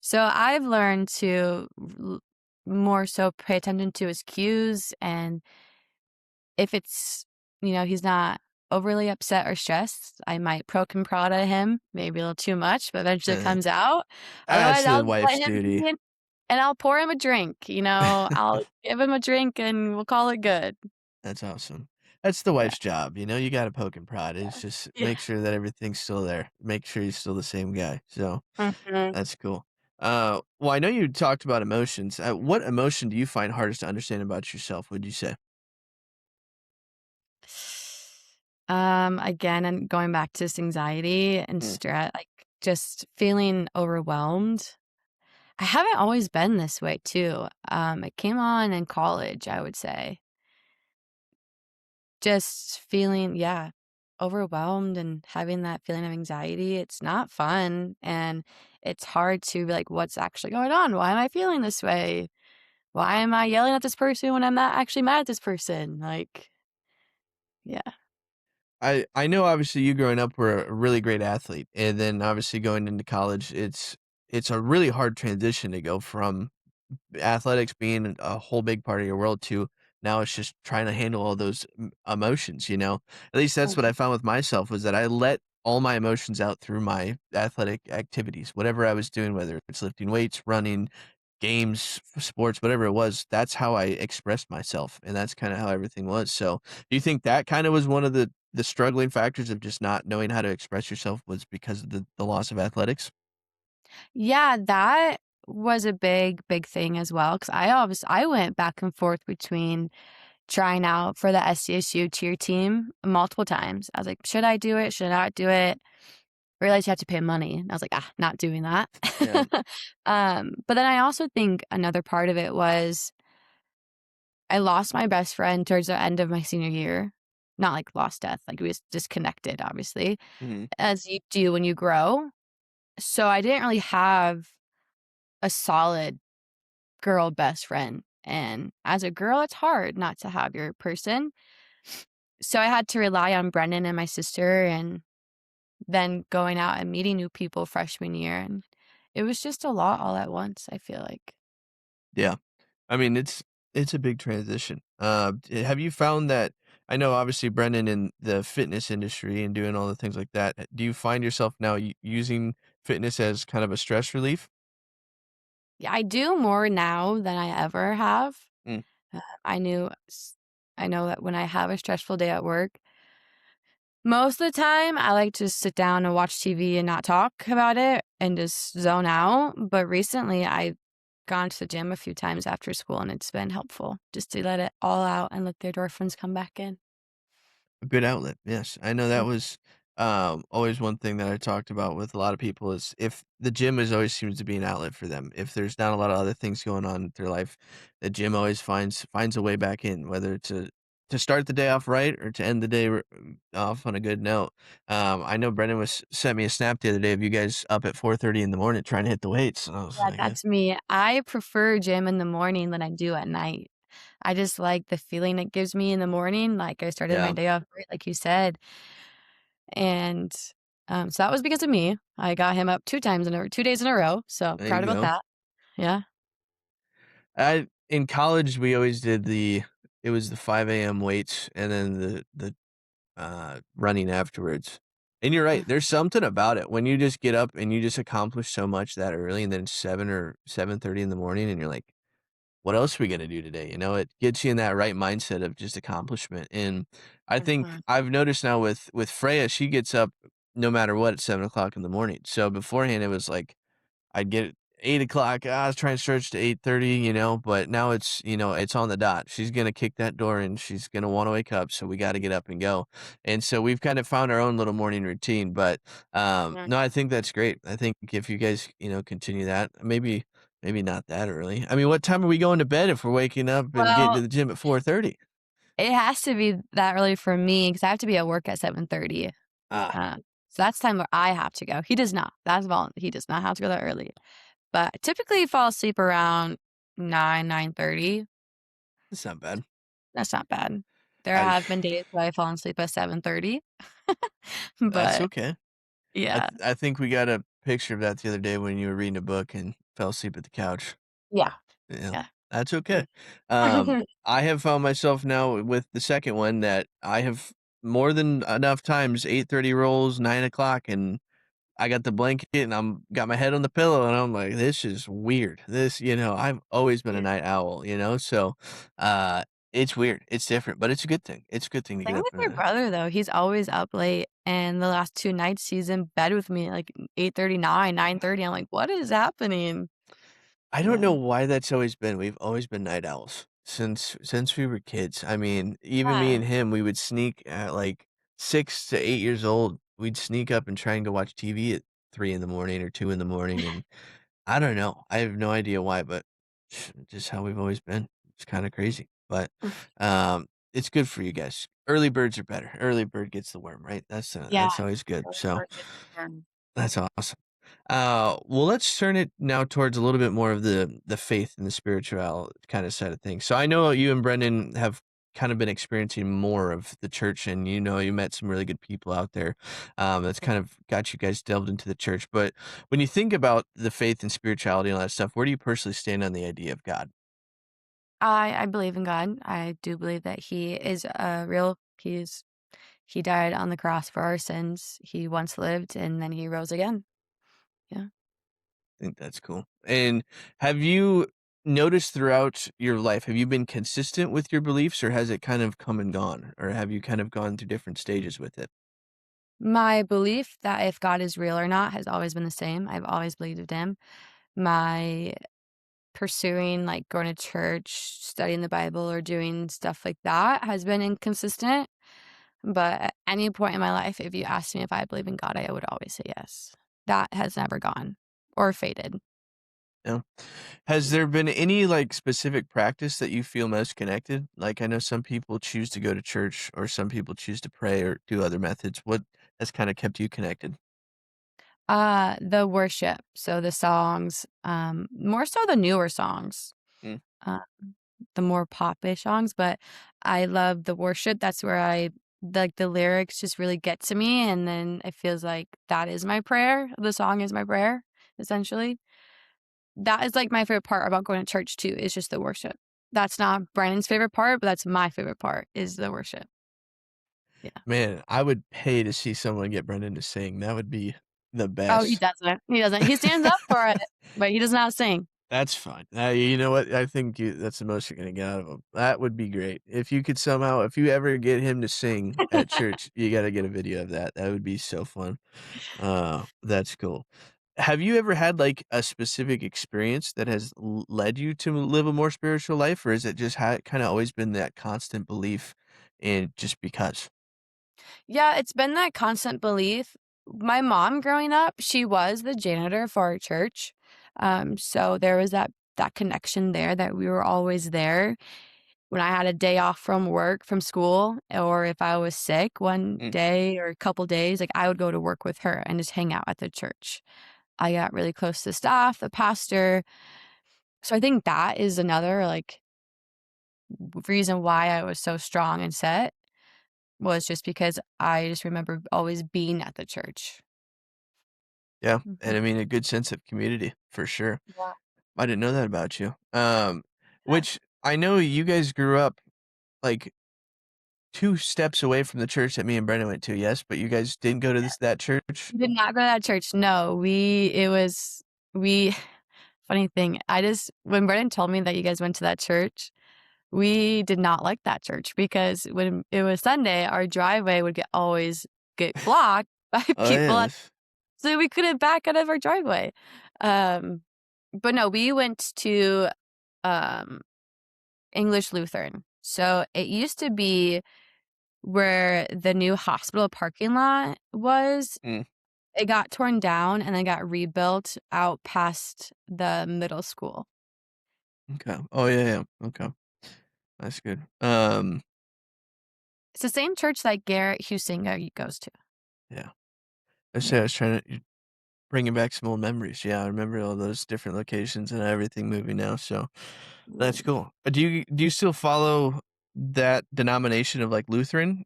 So I've learned to l more so pay attention to his cues, and if he's not overly upset or stressed, I might poke and prod at him, maybe a little too much, but eventually it uh comes out. that's Otherwise, the I'll just wife's let him duty. be and I'll pour him a drink, I'll give him a drink and we'll call it good. That's awesome. That's the Yeah, wife's job, you gotta poke and prod, it's yeah. just Yeah. make sure that everything's still there, make sure he's still the same guy, so Mhm. that's cool. Well, I know you talked about emotions, what emotion do you find hardest to understand about yourself, would you say? Again, and going back to this anxiety and Mm, stress, like, just feeling overwhelmed. I haven't always been this way too. It came on in college, I would say. Just feeling, yeah, overwhelmed and having that feeling of anxiety. It's not fun, and it's hard to be like, "What's actually going on? Why am I feeling this way? Why am I yelling at this person when I'm not actually mad at this person?" Like, yeah. I know obviously you growing up were a really great athlete, and then obviously going into college, it's a really hard transition to go from athletics being a whole big part of your world to now it's just trying to handle all those emotions, At least that's what I Mhm. found with myself was that I let all my emotions out through my athletic activities, whatever I was doing, whether it's lifting weights, running, games, sports, whatever it was, that's how I expressed myself, and that's kinda how everything was, so, do you think that kinda was one of the struggling factors of just not knowing how to express yourself was because of the loss of athletics? Yeah, that was a big, big thing as well. Because I went back and forth between trying out for the SCSU cheer team multiple times. I was like, "Should I do it? Should I not do it?" Realized you have to pay money, and I was like, "Ah, not doing that." Yeah, But then I also think another part of it was I lost my best friend towards the end of my senior year. Not like lost death, like we was disconnected, obviously, mhm. as you do when you grow. So I didn't really have a solid girl best friend, and as a girl, it's hard not to have your person. So I had to rely on Brendan and my sister and then going out and meeting new people freshman year, and it was just a lot all at once, I feel like. Yeah. I mean, it's a big transition. Have you found that I know obviously Brendan in the fitness industry and doing all the things like that. Do you find yourself now using fitness as kind of a stress relief? Yeah, I do more now than I ever have. Mm, I knew s I know that when I have a stressful day at work, most of the time, I like to sit down and watch TV and not talk about it and just zone out, but recently, I've gone to the gym a few times after school, and it's been helpful just to let it all out and let the endorphins come back in. a good outlet. Yes, I know that Mm. was always one thing that I talked about with a lot of people is if the gym is always seems to be an outlet for them. If there's not a lot of other things going on in their life, the gym always finds a way back in, whether to start the day off right or to end the day off on a good note. I know Brendan was sent me a snap the other day of you guys up at 4:30 in the morning trying to hit the weights. And I was Yeah, like, that's me. I prefer gym in the morning than I do at night. I just like the feeling it gives me in the morning, like I started my yeah, day off right, like you said, and, so that was because of me. I got him up 2 days in a row, so there proud you about go. that. Yeah. I in college we always did it was the 5 a.m. weights and then the running afterwards. And you're right, Mhm. there's something about it when you just get up and you just accomplish so much that early, and then it's 7 or 7:30 in the morning, and you're like, "What else are we gonna do today?" You know, it gets you in that right mindset of just accomplishment, and I think Mhm. I've noticed now with Freya, she gets up no matter what at 7 o'clock in the morning, so beforehand, it was like I'd get 8 o'clock. I was trying to stretch to 8:30, but now it's, it's on the dot. She's gonna kick that door and she's gonna wanna wake up, so we gotta get up and go. And so we've kind of found our own little morning routine, but, Mhm. no, I think that's great. I think if you guys, continue that, maybe not that early. I mean, what time are we going to bed if we're waking up and getting Well, to the gym at 4:30? it has to be that early for me because I have to be at work at 7:30. Ah, Uh, so that's time where I have to go. He does not. He does not have to go that early. But I typically fall asleep around 9:30. that's not bad. That's not bad. There I have been days where I've fallen asleep at 7:30, That's but okay. yeah. I think we got a picture of that the other day when you were reading a book and fell asleep at the couch. Yeah. Yeah, Yeah. that's okay. I have found myself now with the second one that I have more than enough times 8:30 rolls, 9 o'clock, and I got the blanket and I'm got my head on the pillow and I'm like, "This is weird." I've always been a Yeah. night owl, so, uh, it's weird, it's different, but it's a good thing. It's a good thing to get Same up with in my the brother, though. He's always up late, and the last 2 nights he's in bed with me at, like, 8:39, 9:30. I'm like, "What is happening?" I don't know Yeah. why that's always been. We've always been night owls since we were kids. I mean, even me Yeah. and him, we would sneak at like 6 to 8 years old. We'd sneak up and try and go watch TV at 3 in the morning or 2 in the morning, and I don't know. I have no idea why, but just how we've always been. It's kinda crazy, but, it's good for you guys. Early birds are better. Early bird gets the worm, right? Yeah. That's always good, Early so bird gets the worm. that's awesome. Well, let's turn it now towards a little bit more of the faith and the spiritual kind of side of things. So I know you and Brendan have kind of been experiencing more of the church, and you met some really good people out there. That's kind of got you guys delved into the church. But when you think about the faith and spirituality and all that stuff, where do you personally stand on the idea of God? I believe in God. I do believe that He is, real. He died on the cross for our sins. He once lived, and then He rose again. Yeah. I think that's cool. And have you noticed throughout your life, have you been consistent with your beliefs, or has it kind of come and gone, or have you kind of gone through different stages with it? My belief that if God is real or not has always been the same. I've always believed in Him. My pursuing, like, going to church, studying the Bible, or doing stuff like that has been inconsistent, but at any point in my life, if you asked me if I believe in God, I would always say yes. That has never gone or faded. Yeah. Has there been any, like, specific practice that you feel most connected? Like, I know some people choose to go to church or some people choose to pray or do other methods. What has kinda kept you connected? The worship, so the songs, more so the newer songs, Mm, uh, the more pop-ish songs, but I love the worship. That's where the lyrics just really get to me, and then it feels like that is my prayer. The song is my prayer, essentially. That is, like, my favorite part about going to church too, is just the worship. That's not Brandon's favorite part, but that's my favorite part, is the worship. Yeah. man, I would pay to see someone get Brendan to sing. That would be the Oh, he best. doesn't. He doesn't. He stands up for it, but he does not sing. That's fine. You know what? I think that's the most you're gonna get out of him. That would be great. If you ever get him to sing at church, you gotta get a video of that. That would be so fun. That's cool. Have you ever had, like, a specific experience that has led you to live a more spiritual life, or is it just kinda always been that constant belief in just because? Yeah, it's been that constant belief. My mom growing up, she was the janitor for our church. So there was that connection there that we were always there. When I had a day off from work, from school, or if I was sick one Mm, day or a couple days, like I would go to work with her and just hang out at the church. I got really close to the staff, the pastor. So I think that is another like reason why I was so strong and set was just because I just remember always being at the church. yeah, Mhm. and I mean, a good sense of community, for sure. Yeah. I didn't know that about you. Yeah. Which I know you guys grew up, like, 2 steps away from the church that me and Brennan went to, yes? But you guys didn't go to that church? We did not go to that church, no, we funny thing, I just when Brennan told me that you guys went to that church, we did not like that church because when it was Sunday, our driveway would always get blocked by Oh, people at yes. so we couldn't back out of our driveway. Um, but no, we went to, um, English Lutheran. So it used to be where the new hospital parking lot was. Mm, It got torn down and then got rebuilt out past the middle school. okay. Oh, yeah, yeah, okay. That's good. It's the same church that Garrett Huizinga goes to. Yeah. I Yeah. say I was trying to bringing back some old memories. Yeah, I remember all those different locations and everything moving now, so that's cool. Do you still follow that denomination of, like, Lutheran?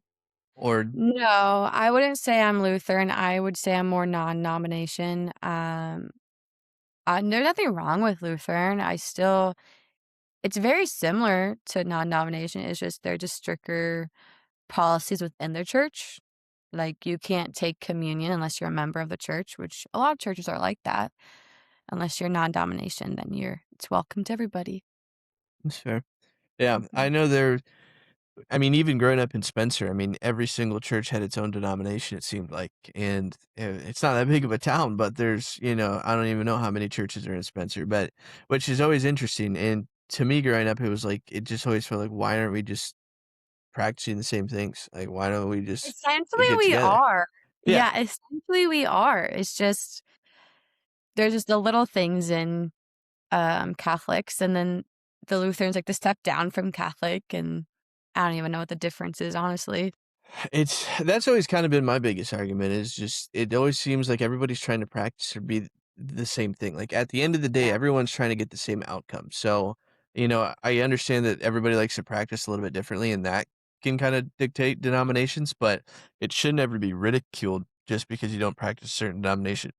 Or No, I wouldn't say I'm Lutheran. I would say I'm more non-nomination. There's nothing wrong with Lutheran. It's very similar to non-nomination. It's just they're just stricter policies within their church. Like you can't take communion unless you're a member of the church, which a lot of churches are like that. Unless you're non-domination, then it's welcome to everybody. that's fair. Yeah, I Mhm. know I mean, even growing up in Spencer, I mean, every single church had its own denomination, it seemed like, and, it's not that big of a town, but there's, I don't even know how many churches are in Spencer, but which is always interesting, and to me growing up, it was like it just always felt like, "Why aren't we just practicing the same things? Like, why don't we just Essentially, get we together?" are. Yeah. Yeah, essentially, we are. It's just there's just the little things in, Catholics, and then the Lutherans like to step down from Catholic, and I don't even know what the difference is, honestly. That's always kind of been my biggest argument is just it always seems like everybody's trying to practice or be the same thing. Like at the end of the day, Yeah. everyone's trying to get the same outcome. So, I understand that everybody likes to practice a little bit differently and that can kind of dictate denominations, but it should never be ridiculed just because you don't practice a certain denomination.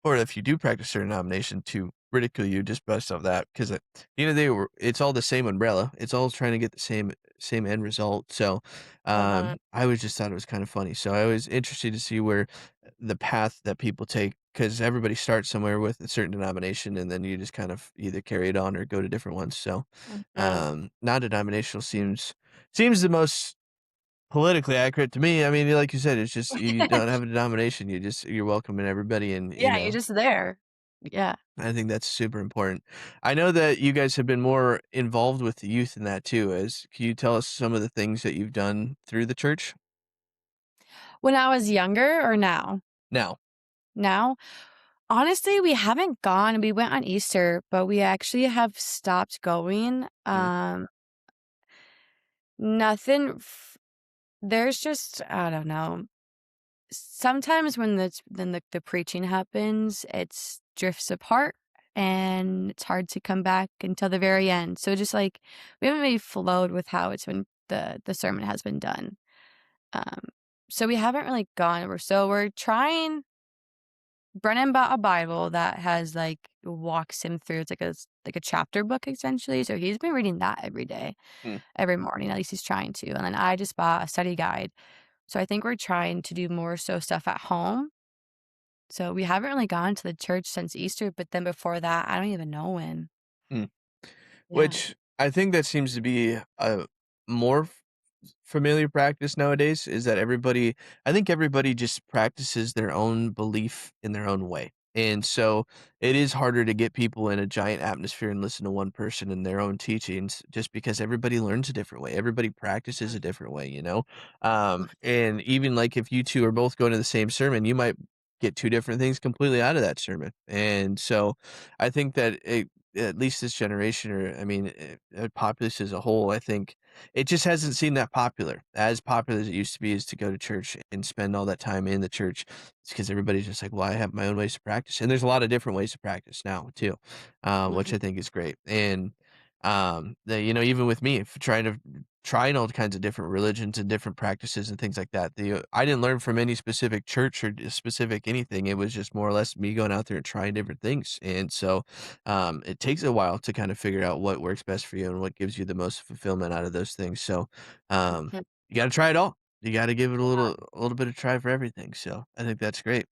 Or if you do practice a certain denomination to ridicule you just based off that. Because at the end of the day, it's all the same umbrella. It's all trying to get the same end result. So Uh-huh. I always just thought it was kind of funny. So I was interested to see where the path that people take, because everybody starts somewhere with a certain denomination, and then you just kind of either carry it on or go to different ones. So, Mhm. non-denominational seems the most politically accurate to me. I mean, like you said, it's just you don't have a denomination. You're welcoming everybody, and Yeah, you're just there. Yeah. I think that's super important. I know that you guys have been more involved with the youth in that too. Can you tell us some of the things that you've done through the church? When I was younger or now? Now. Now? Honestly, we haven't gone. We went on Easter, but we actually have stopped going. Mm, Nothing there's just I don't know. Sometimes when the preaching happens, it's drifts apart and it's hard to come back until the very end. So just like we haven't really flowed with how it's been the sermon has been done. Um, so we haven't really gone over. So we're trying Brennan bought a Bible that has like walks him through. It's like like a chapter book essentially. So he's been reading that every day, mm, every morning. At least he's trying to. And then I just bought a study guide. So I think we're trying to do more so stuff at home. So we haven't really gone to the church since Easter, but then before that, I don't even know when. mm. Yeah. Which I think that seems to be a more familiar practice nowadays is that I think everybody just practices their own belief in their own way. And so it is harder to get people in a giant atmosphere and listen to one person and their own teachings just because everybody learns a different way. Everybody practices a different way. And even like if you two are both going to the same sermon, you might get two different things completely out of that sermon. And so I think that at least this generation, or I mean, populace as a whole, I think it just hasn't seemed that as popular as it used to be, is to go to church and spend all that time in the church. It's because everybody's just like, "Well, I have my own ways to practice," and there's a lot of different ways to practice now too, which Mhm. I think is great. And even with me, if trying all kinds of different religions and different practices and things like that. I didn't learn from any specific church or specific anything. It was just more or less me going out there and trying different things. And so, it takes a while to kind of figure out what works best for you and what gives you the most fulfillment out of those things. So, um, Mhm. you gotta try it all. You gotta give it a little bit of try for everything, so I think that's great.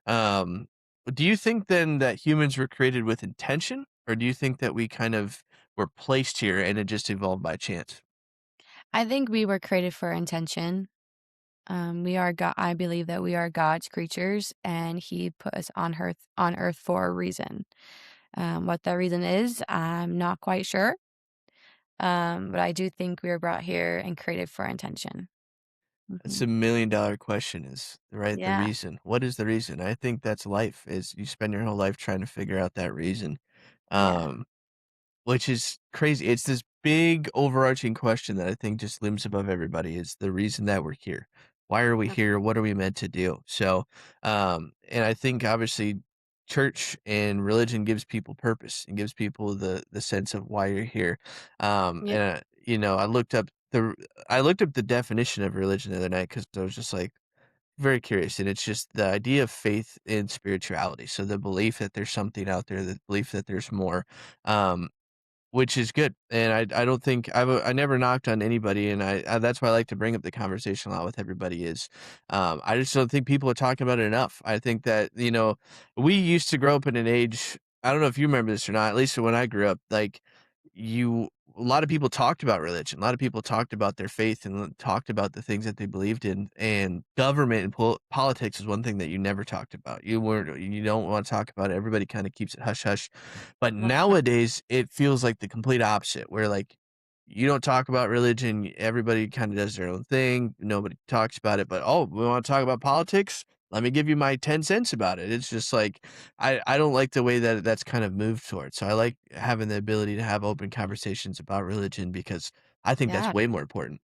Um, do you think then that humans were created with intention, or do you think that we kind of were placed here and it just evolved by chance? I think we were created for intention. We are God. I believe that we are God's creatures, and He put us on earth for a reason. What that reason is, I'm not quite sure. But I do think we were brought here and created for intention. That's Mhm. $1,000,000 question is, right, the Yeah, reason. What is the reason? I think that's life, is you spend your whole life trying to figure out that reason. yeah, Um Which is crazy. It's this big overarching question that I think just looms above everybody is the reason that we're here. Why are we uh, here? What are we meant to do? So, and I think obviously church and religion gives people purpose and gives people the sense of why you're here. yeah, And you know, I looked up the definition of religion the other night because I was just like very curious, and it's just the idea of faith in spirituality. So the belief that there's something out there, the belief that there's more. Um, which is good, and I don't think I never knocked on anybody, and that's why I like to bring up the conversation a lot with everybody is, I just don't think people are talking about it enough. I think that, you know, we used to grow up in an age I don't know if you remember this or not, at least when I grew up, like, you a lot of people talked about religion, a lot of people talked about their faith and talked about the things that they believed in, and government and politics is one thing that you never talked about. You don't wanna talk about it, everybody kinda keeps it hush hush. But uh-huh, nowadays, it feels like the complete opposite, where, like, you don't talk about religion, everybody kinda does their own thing, nobody talks about it, but, "Oh, we wanna talk about politics? Let me give you my 10 cents about it." It's just like, I don't like the way that that's kind of moved towards, so I like having the ability to have open conversations about religion because I think that's yeah. way more important.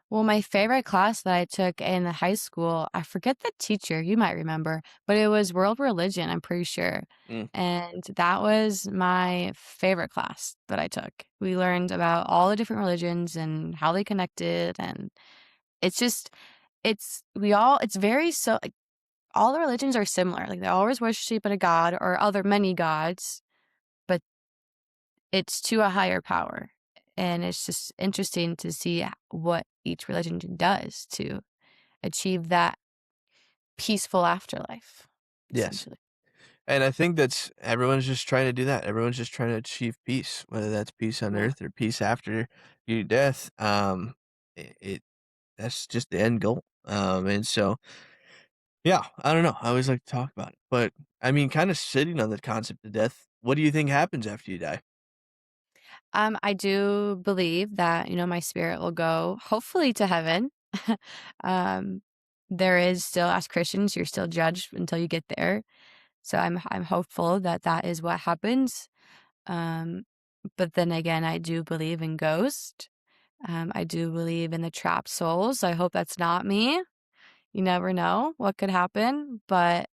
Well, my favorite class that I took in high school, I forget the teacher, you might remember, but it was world religion, I'm pretty sure. Mm, And that was my favorite class that I took. We learned about all the different religions and how they connected, and it's just it's very so like, all the religions are similar. Like they always worship a god or other many gods, but it's to a higher power. And it's just interesting to see what each religion does to achieve that peaceful afterlife, yes. essentially. And I think that's everyone's just trying to do that. Everyone's just trying to achieve peace, whether that's peace on Yeah. earth or peace after your death. It that's just the end goal. And so, yeah, I don't know. I always like to talk about it, but I mean, kind of sitting on the concept of death. What do you think happens after you die? I do believe that, my spirit will go hopefully to heaven. um, there is still, as Christians, you're still judged until you get there. So I'm hopeful that that is what happens. Um, but then again, I do believe in ghosts. I do believe in the trapped souls. I hope that's not me. You never know what could happen, but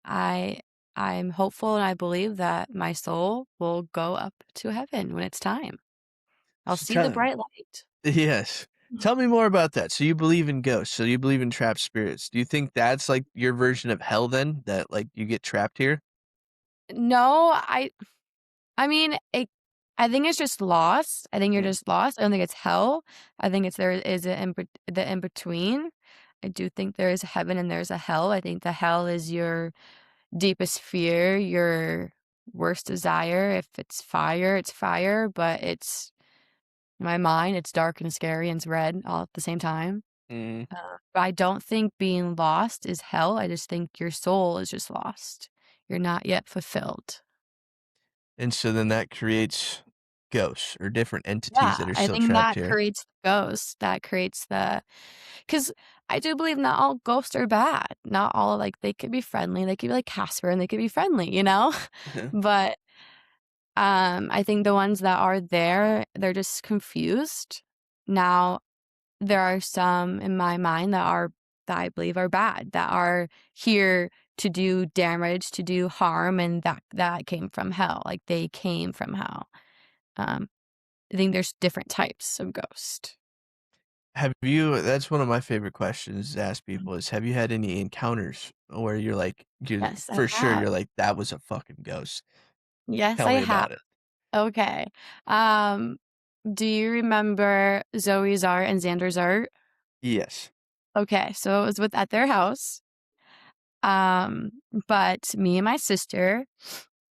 I I'm hopeful and I believe that my soul will go up to heaven when it's time. I'll So see the tell bright light. yes. Tell me more about that. So you believe in ghosts. So you believe in trapped spirits. Do you think that's like your version of hell then? That like you get trapped here? No, I mean, I think it's just lost. I think you're Mm, just lost. I don't think it's hell. I think it's there is a the in between. I do think there is a heaven and there's a hell. I think the hell is your deepest fear, your worst desire. If it's fire, it's fire, but it's in my mind, it's dark and scary and it's red all at the same time. mm. But I don't think being lost is hell. I just think your soul is just lost. You're not yet fulfilled. And so then that creates ghosts or different entities Yeah, that are I still think trapped that here. creates the ghost, that creates the because I do believe not all ghosts are bad. Not all like they could be friendly. They could be like Casper and they could be friendly, you know? But I think the ones that are there, they're just confused. Now, there are some in my mind that I believe are bad, that are here to do damage, to do harm, and that came from hell. Like they came from hell. Um, I think there's different types of ghost. Have you that's one of my favorite questions to ask Mhm. people is, have you had any encounters where you're like, you're Yes, I for sure, have. you're like, "That was a fucking ghost. Yes, Tell I me have. about it." Okay. Um, do you remember Zoe's art and Xander's art? Yes. Okay, so it was with at their house. Um, but me and my sister,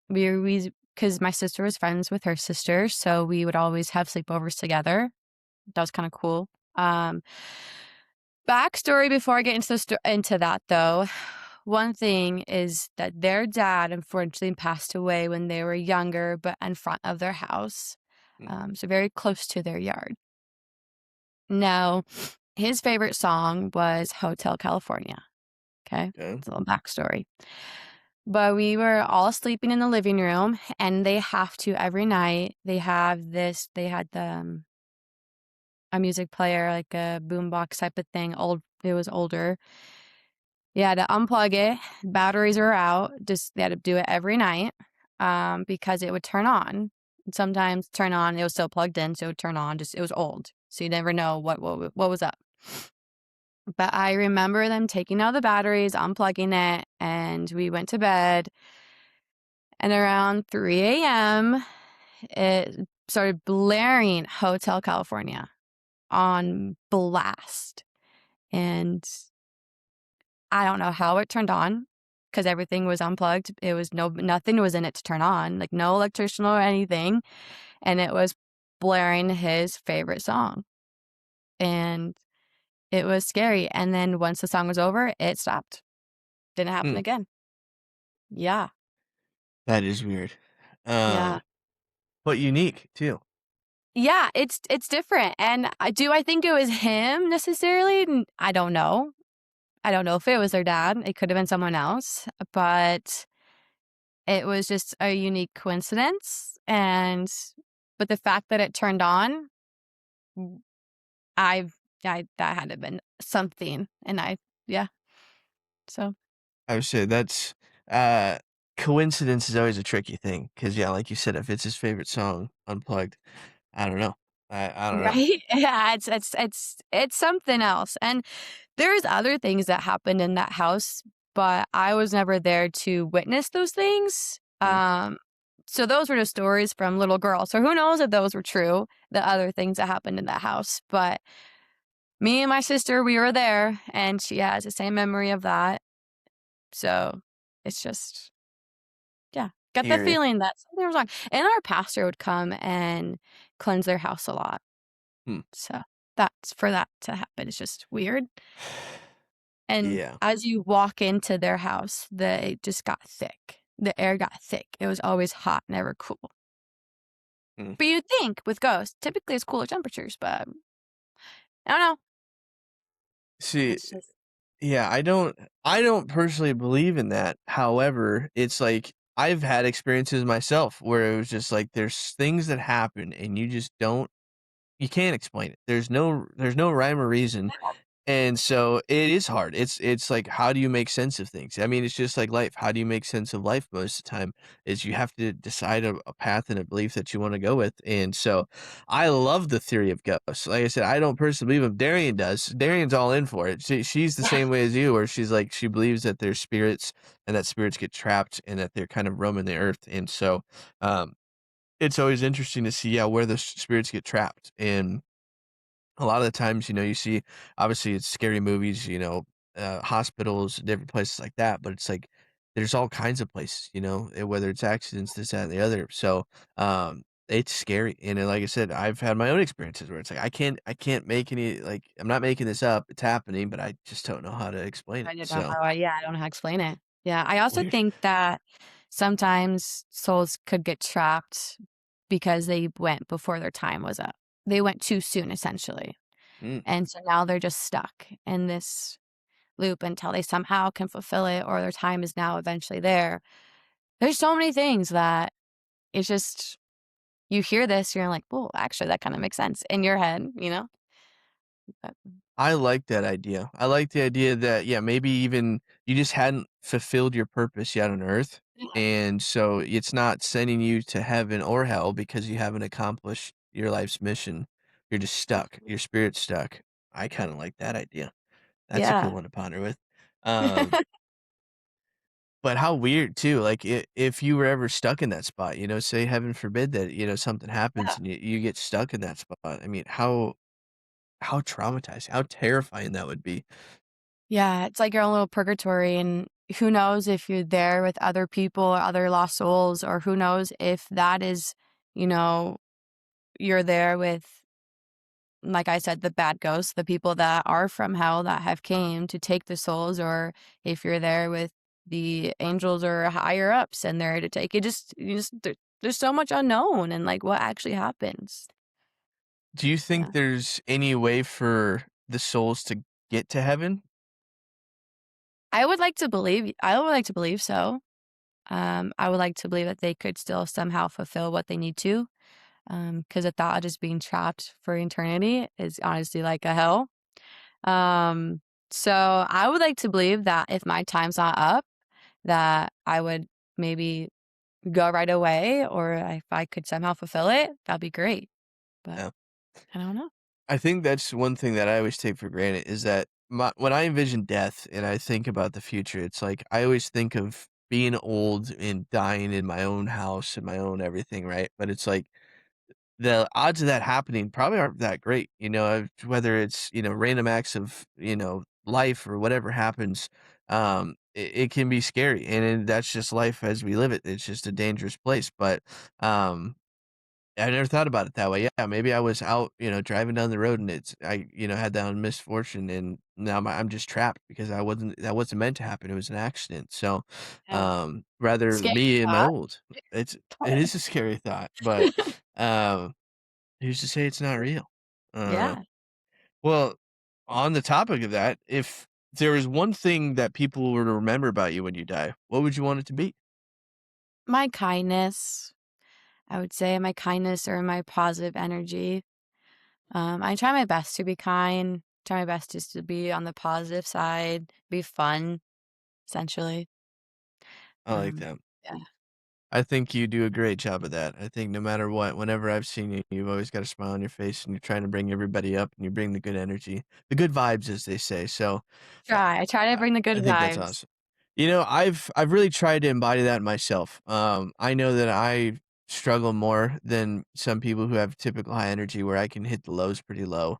we because my sister was friends with her sister, so we would always have sleepovers together. That was kinda cool. Um, Backstory before I get into that though, one thing is that their dad unfortunately passed away when they were younger, but in front of their house, Mm, so very close to their yard. Now, his favorite song was Hotel California, okay? okay. It's a little backstory. But we were all sleeping in the living room, and they have to every night, they had a music player, like a boombox type of thing, it was older. You had to unplug it, batteries were out, just they had to do it every night, because it would turn on. Sometimes turn on, it was still plugged in, so it would turn on, just it was old, so you never know what was up. But I remember them taking out the batteries, unplugging it, and we went to bed, and around 3 a.m., it started blaring Hotel California on blast, and I don't know how it turned on because everything was unplugged. It was nothing was in it to turn on, like, no electrician or anything, and it was blaring his favorite song, and it was scary, and then once the song was over, it stopped. Didn't happen Hmm, again. Yeah, that is weird. yeah. But unique too. Yeah, it's different, and I think it was him necessarily? I don't know. I don't know if it was their dad, it could've been someone else, but it was just a unique coincidence, but the fact that it turned on, mm, I've I that had to have been something, and yeah, so I would say that's uh coincidence is always a tricky thing because yeah, like you said, if it's his favorite song unplugged, I don't know. I don't know. right? Yeah, it's something else, and there's other things that happened in that house, but I was never there to witness those things, Mm. so those were just stories from little girls, so who knows if those were true, the other things that happened in that house, but me and my sister, we were there, and she has the same memory of that, so it's just yeah, I got the hear you. feeling that something was wrong, and our pastor would come and cleanse their house a lot, Hmm. so that's for that to happen, it's just weird. And Yeah. as you walk into their house, it just got thick. The air got thick. It was always hot, never cool. Mm. But you'd think with ghosts, typically it's cooler temperatures, but I don't know. See, It's just yeah, I don't personally believe in that. However, it's like I've had experiences myself where it was just like there's things that happen and you can't explain it. There's no rhyme or reason. And so it is hard. It's like how do you make sense of things? I mean, it's just like life. How do you make sense of life most of the time is you have to decide a path and a belief that you want to go with. And so I love the theory of ghosts. Like I said, I don't personally believe them. Darian does. Darian's all in for it. She's the same way as you, where she's like she believes that there's spirits and that spirits get trapped and that they're kind of roaming the earth. And so it's always interesting to see, yeah, where the spirits get trapped. And a lot of the times, you see obviously it's scary movies, hospitals, different places like that, but it's like there's all kinds of places, whether it's accidents, this, that, and the other. So, it's scary. And then, like I said, I've had my own experiences where it's like I can't make any like I'm not making this up. It's happening, but I just don't know how to explain it. I don't know So I don't know how to explain it. Yeah, I also weird. think that sometimes souls could get trapped because they went before their time was up. They went too soon, essentially. Mm. And so now they're just stuck in this loop until they somehow can fulfill it or their time is now eventually there. There's so many things that it's just you hear this, you're like, "Well, actually, that kinda makes sense," in your head, you know? But I like that idea. I like the idea that, yeah, maybe even you just hadn't fulfilled your purpose yet on earth. yeah, And so it's not sending you to heaven or hell because you haven't accomplished your life's mission. You're just stuck. Your spirit's stuck. I kind of like that idea. That's a cool yeah. one to ponder with. Um, but how weird too, like if you were ever stuck in that spot, say heaven forbid that, something happens Yeah. and you get stuck in that spot. I mean, how How traumatizing, how terrifying that would be. Yeah, it's like your own little purgatory, and who knows if you're there with other people or other lost souls, or who knows if that is, you know, you're there with, like I said, the bad ghosts, the people that are from hell that have came to take the souls, or if you're there with the angels or higher ups and they're to take it. Just you just there's so much unknown and like what actually happens. Do you think Yeah. there's any way for the souls to get to heaven? I would like to believe so. I would like to believe that they could still somehow fulfill what they need to. Because the thought of just being trapped for eternity is honestly like a hell. Um, so I would like to believe that if my time's not up, that I would maybe go right away, or if I could somehow fulfill it, that'd be great. But Yeah. I don't know. I think that's one thing that I always take for granted is that when I envision death and I think about the future, it's like I always think of being old and dying in my own house and my own everything, right? But it's like the odds of that happening probably aren't that great, whether it's, random acts of, life or whatever happens, it can be scary. And that's just life as we live it. It's just a dangerous place. But um, I never thought about it that way. Yeah, maybe I was out, driving down the road and had that misfortune and now I'm just trapped because that wasn't meant to happen. It was an accident. So, Yeah. rather Scary me and my thought. old, it is a scary thought, but, um, who's to say it's not real? Uh, Yeah. well, on the topic of that, if there was one thing that people were to remember about you when you die, what would you want it to be? My kindness, I would say my kindness or my positive energy. I try my best to be kind, try my best just to be on the positive side, be fun, essentially. I like Um, that. yeah. I think you do a great job of that. I think no matter what, whenever I've seen you, you've always got a smile on your face and you're trying to bring everybody up and you bring the good energy, the good vibes, as they say. So, uh, I try to I bring the good I think that's vibes. awesome. I've really tried to embody that myself. I know that I struggle more than some people who have typical high energy where I can hit the lows pretty low.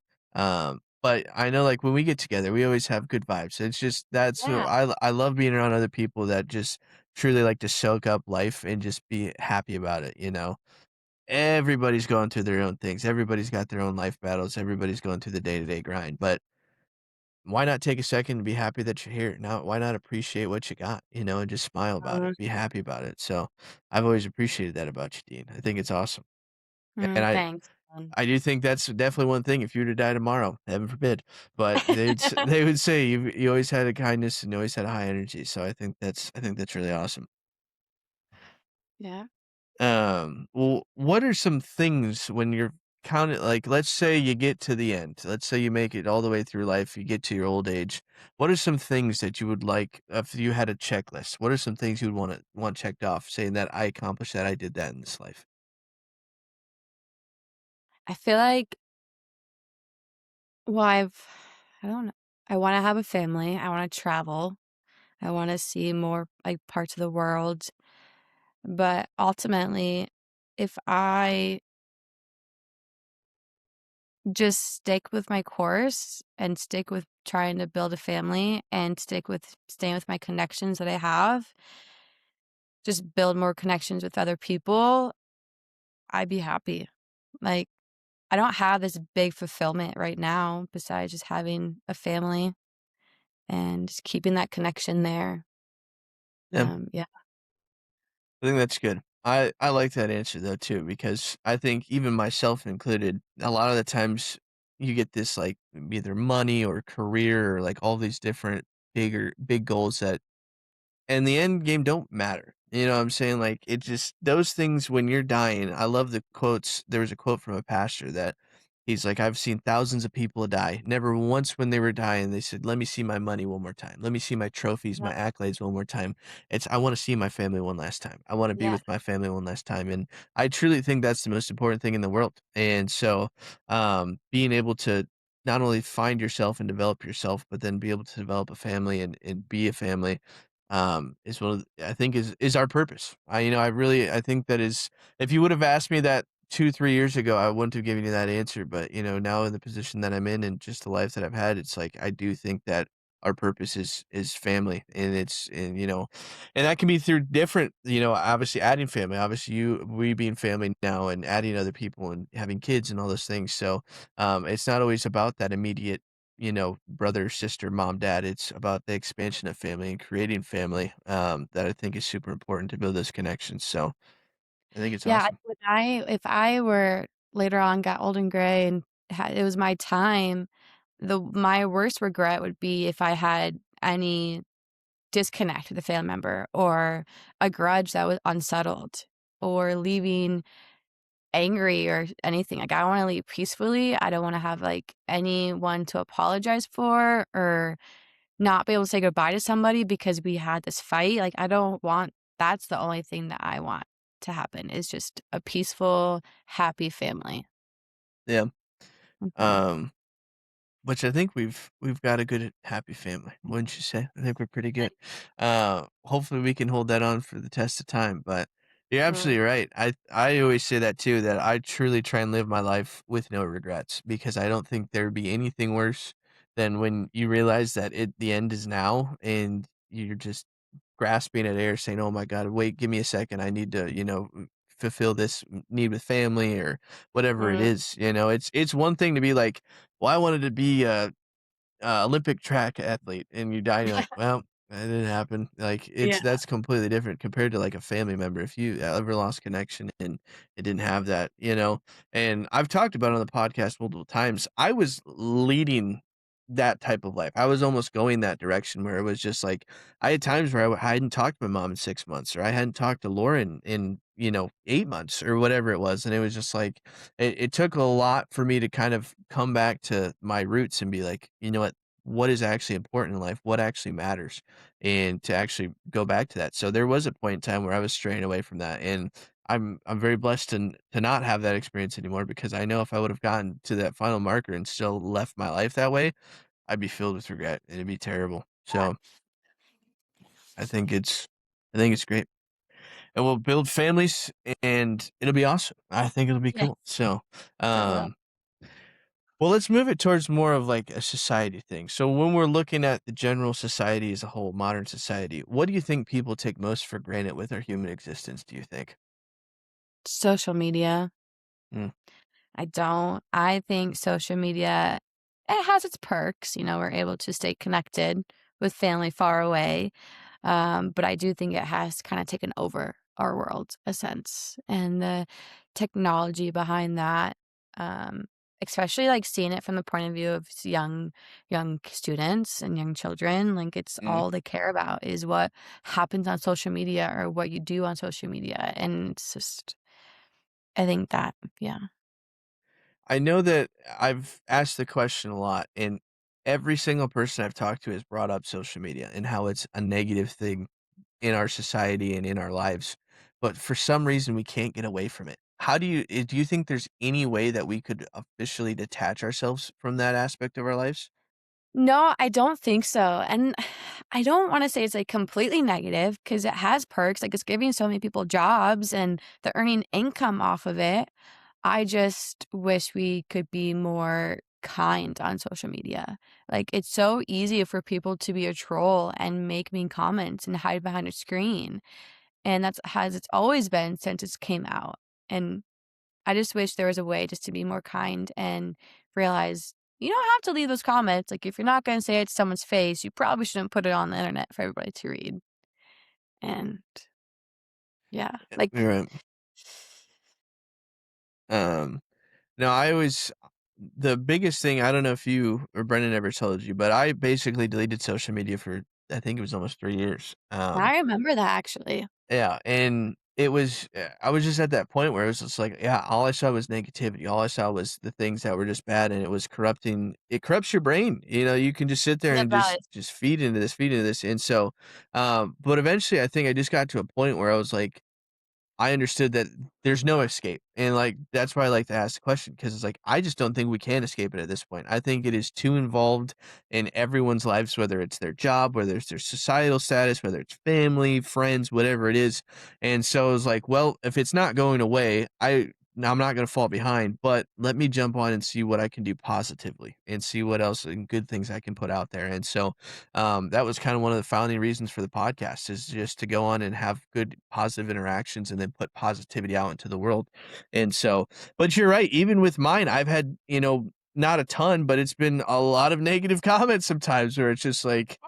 But I know like when we get together, we always have good vibes. It's just that's what Yeah. I love being around other people that just truly like to soak up life and just be happy about it. Everybody's going through their own things. Everybody's got their own life battles. Everybody's going through the day-to-day grind. But why not take a second and be happy that you're here? Now, why not appreciate what you got, and just smile about it, be happy about it. So I've always appreciated that about you, Dean. I think it's awesome. And Thanks. I do think that's definitely one thing. If you were to die tomorrow, heaven forbid, but they would say you always had a kindness and you always had a high energy. So I think that's really awesome. Yeah. Well, what are some things when you're counting like, let's say you get to the end. Let's say you make it all the way through life, you get to your old age. What are some things that you would like if you had a checklist? What are some things you would want checked off, saying that I accomplished that, I did that in this life? I feel like, well, I don't know. I wanna have a family, I wanna travel, I wanna see more, like, parts of the world, but ultimately, if I just stick with my course and stick with trying to build a family and stick with staying with my connections that I have, just build more connections with other people, I'd be happy. Like, I don't have this big fulfillment right now besides just having a family and just keeping that connection there. Yeah, Yeah. I think that's good. I like that answer though too, because I think even myself included, a lot of the times you get this like either money or career or like all these different big goals that and the end game don't matter. You know what I'm saying? Like, it just those things when you're dying, I love the quotes. There was a quote from a pastor that he's like, "I've seen thousands of people die. Never once when they were dying, they said, 'Let me see my money one more time. Let me see my trophies, my Yep. accolades one more time.' It's I wanna see my family one last time. I wanna be Yeah. with my family one last time." And I truly think that's the most important thing in the world. And so, being able to not only find yourself and develop yourself, but then be able to develop a family and be a family, is one of the I think is our purpose. I think that is if you would have asked me that 2, 3 years ago, I wouldn't have given you that answer, but, you know, now in the position that I'm in and just the life that I've had, it's like, I do think that our purpose is family, and you know, and that can be through different, you know, obviously adding family, obviously we being family now and adding other people and having kids and all those things, so, it's not always about that immediate, you know, brother, sister, mom, dad, it's about the expansion of family and creating family, that I think is super important to build those connections, so I think it's Yeah, awesome. if I were later on got old and gray and had it was my time, my worst regret would be if I had any disconnect with a family member or a grudge that was unsettled or leaving angry or anything. Like, I wanna leave peacefully. I don't wanna have, like, anyone to apologize for or not be able to say goodbye to somebody because we had this fight. Like, I don't want that's the only thing that I want to happen is just a peaceful, happy family. Yeah, Mhm. um, which I think we've got a good happy family, wouldn't you say? I think we're pretty good. Hopefully we can hold that on for the test of time, but you're Mm. absolutely right. I always say that too, that I truly try and live my life with no regrets because I don't think there would be anything worse than when you realize that the end is now and you're just grasping at air saying, "Oh my god, wait, give me a second. I need to, you know, fulfill this need with family or whatever it Mm. is." You know, it's one thing to be like, "Well, I wanted to be a Olympic track athlete," and you die, and you're like, "Well, that didn't happen." Like, Yeah. that's completely different compared to, like, a family member. If you ever lost connection and it didn't have that, you know? And I've talked about it on the podcast multiple times. I was leading that type of life. I was almost going that direction where it was just like I had times where I hadn't talked to my mom in 6 months, or I hadn't talked to Lauren in, you know, 8 months or whatever it was, and it was just like it took a lot for me to kind of come back to my roots and be like, "You know what is actually important in life, what actually matters, and to actually go back to that." So there was a point in time where I was straying away from that, and I'm very blessed to not have that experience anymore because I know if I would have gotten to that final marker and still left my life that way, I'd be filled with regret, and it'd be terrible. So I think it's great, and we'll build families, and it'll be awesome. I think it'll be Yeah, cool. So, it will. um well, let's move it towards more of like a society thing. So when we're looking at the general society as a whole, modern society, what do you think people take most for granted with our human existence, do you think? Social media. Mm, I don't. I think social media, it has its perks, we're able to stay connected with family far away. But I do think it has kind of taken over our world a sense. And the technology behind that, um, especially like seeing it from the point of view of young students and young children, like it's mm. all they care about is what happens on social media or what you do on social media. And it's just I think that, yeah. I know that I've asked the question a lot, and every single person I've talked to has brought up social media and how it's a negative thing in our society and in our lives. But for some reason, we can't get away from it. Do you think there's any way that we could officially detach ourselves from that aspect of our lives? No, I don't think so, and I don't wanna say it's, like, completely negative because it has perks, like, it's giving so many people jobs and they're earning income off of it. I just wish we could be more kind on social media. Like, it's so easy for people to be a troll and make mean comments and hide behind a screen, and it's always been since it's came out, and I just wish there was a way just to be more kind and realize you don't have to leave those comments. Like, if you're not gonna say it to someone's face, you probably shouldn't put it on the internet for everybody to read. And yeah, like You're right. Um, no, I always the biggest thing, I don't know if you or Brendan ever told you, but I basically deleted social media for I think it was almost 3 years. I remember that actually. Yeah, and it was I was just at that point where it was just like, yeah, all I saw was negativity. All I saw was the things that were just bad, and it was corrupting. It corrupts your brain. You know, you can just sit there It and just does. just feed into this, and so, but eventually, I think I just got to a point where I was like, I understood that there's no escape, and, like, that's why I like to ask the question because it's like, I just don't think we can escape it at this point. I think it is too involved in everyone's lives, whether it's their job, whether it's their societal status, whether it's family, friends, whatever it is, and so it's like, well, if it's not going away, I now I'm not gonna fall behind, but let me jump on and see what I can do positively and see what else and good things I can put out there. And so, that was kind of one of the founding reasons for the podcast is just to go on and have good positive interactions and then put positivity out into the world. And so, but you're right, even with mine, I've had, not a ton, but it's been a lot of negative comments sometimes where it's just like,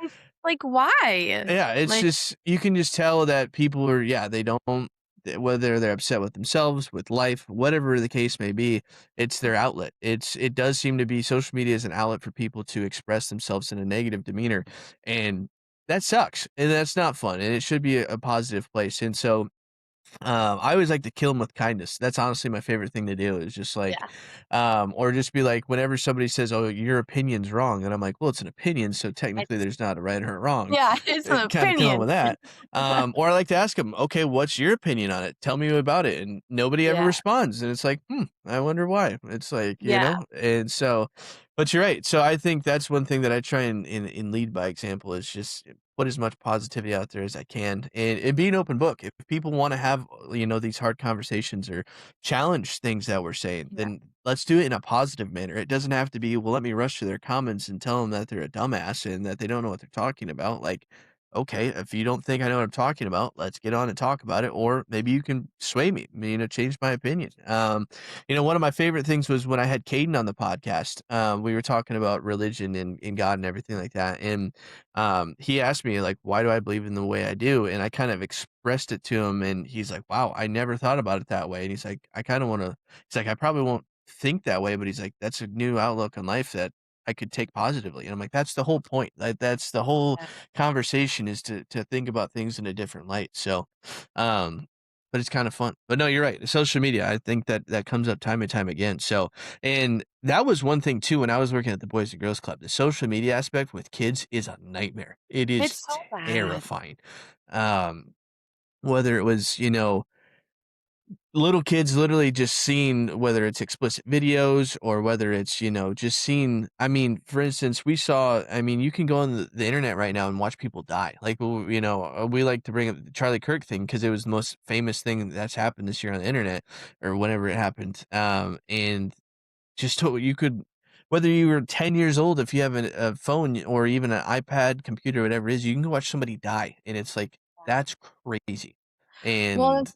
Like, why? yeah, it's Like, just you can just tell that people are yeah, they don't whether they're upset with themselves, with life, whatever the case may be, it's their outlet. It does seem to be social media is an outlet for people to express themselves in a negative demeanor, and that sucks, and that's not fun, and it should be a positive place, and so I always like to kill them with kindness. That's honestly my favorite thing to do is just like, yeah, or just be like, whenever somebody says, "Oh, your opinion's wrong," and I'm like, "Well, it's an opinion, so technically it's there's not a right or a wrong." yeah, it's an Kind of kill them opinion. with that. Or I like to ask them, "Okay, what's your opinion on it? Tell me about it." And nobody ever Yeah, responds, and it's like, I wonder why. It's like, yeah, and so, but you're right. So I think that's one thing that I try and lead by example is just put as much positivity out there as I can and be an open book. If people want to have, these hard conversations or challenge things that we're saying, yeah, then let's do it in a positive manner. It doesn't have to be, well, let me rush to their comments and tell them that they're a dumbass and that they don't know what they're talking about. Like, okay, if you don't think I know what I'm talking about, let's get on and talk about it. Or maybe you can sway me, change my opinion. One of my favorite things was when I had Caden on the podcast. We were talking about religion and God and everything like that. And he asked me like, why do I believe in the way I do? And I kind of expressed it to him and he's like, wow, I never thought about it that way. And he's like, he's like, I probably won't think that way, but he's like, that's a new outlook on life that I could take positively. And I'm like, that's the whole point. Like that's the whole yeah. conversation is to think about things in a different light. So, um, but it's kind of fun. But no, you're right. Social media, I think that comes up time and time again. So, and that was one thing too when I was working at the Boys and Girls Club. The social media aspect with kids is a nightmare. It is It's so bad. terrifying. Um, whether it was, little kids literally just seeing whether it's explicit videos or whether it's, just seeing I mean, for instance, you can go on the internet right now and watch people die. Like, we like to bring up the Charlie Kirk thing because it was the most famous thing that's happened this year on the internet or whenever it happened. And just you could whether you were 10 years old, if you have a phone or even an iPad, computer, whatever it is, you can go watch somebody die, and it's like, that's crazy. Well, And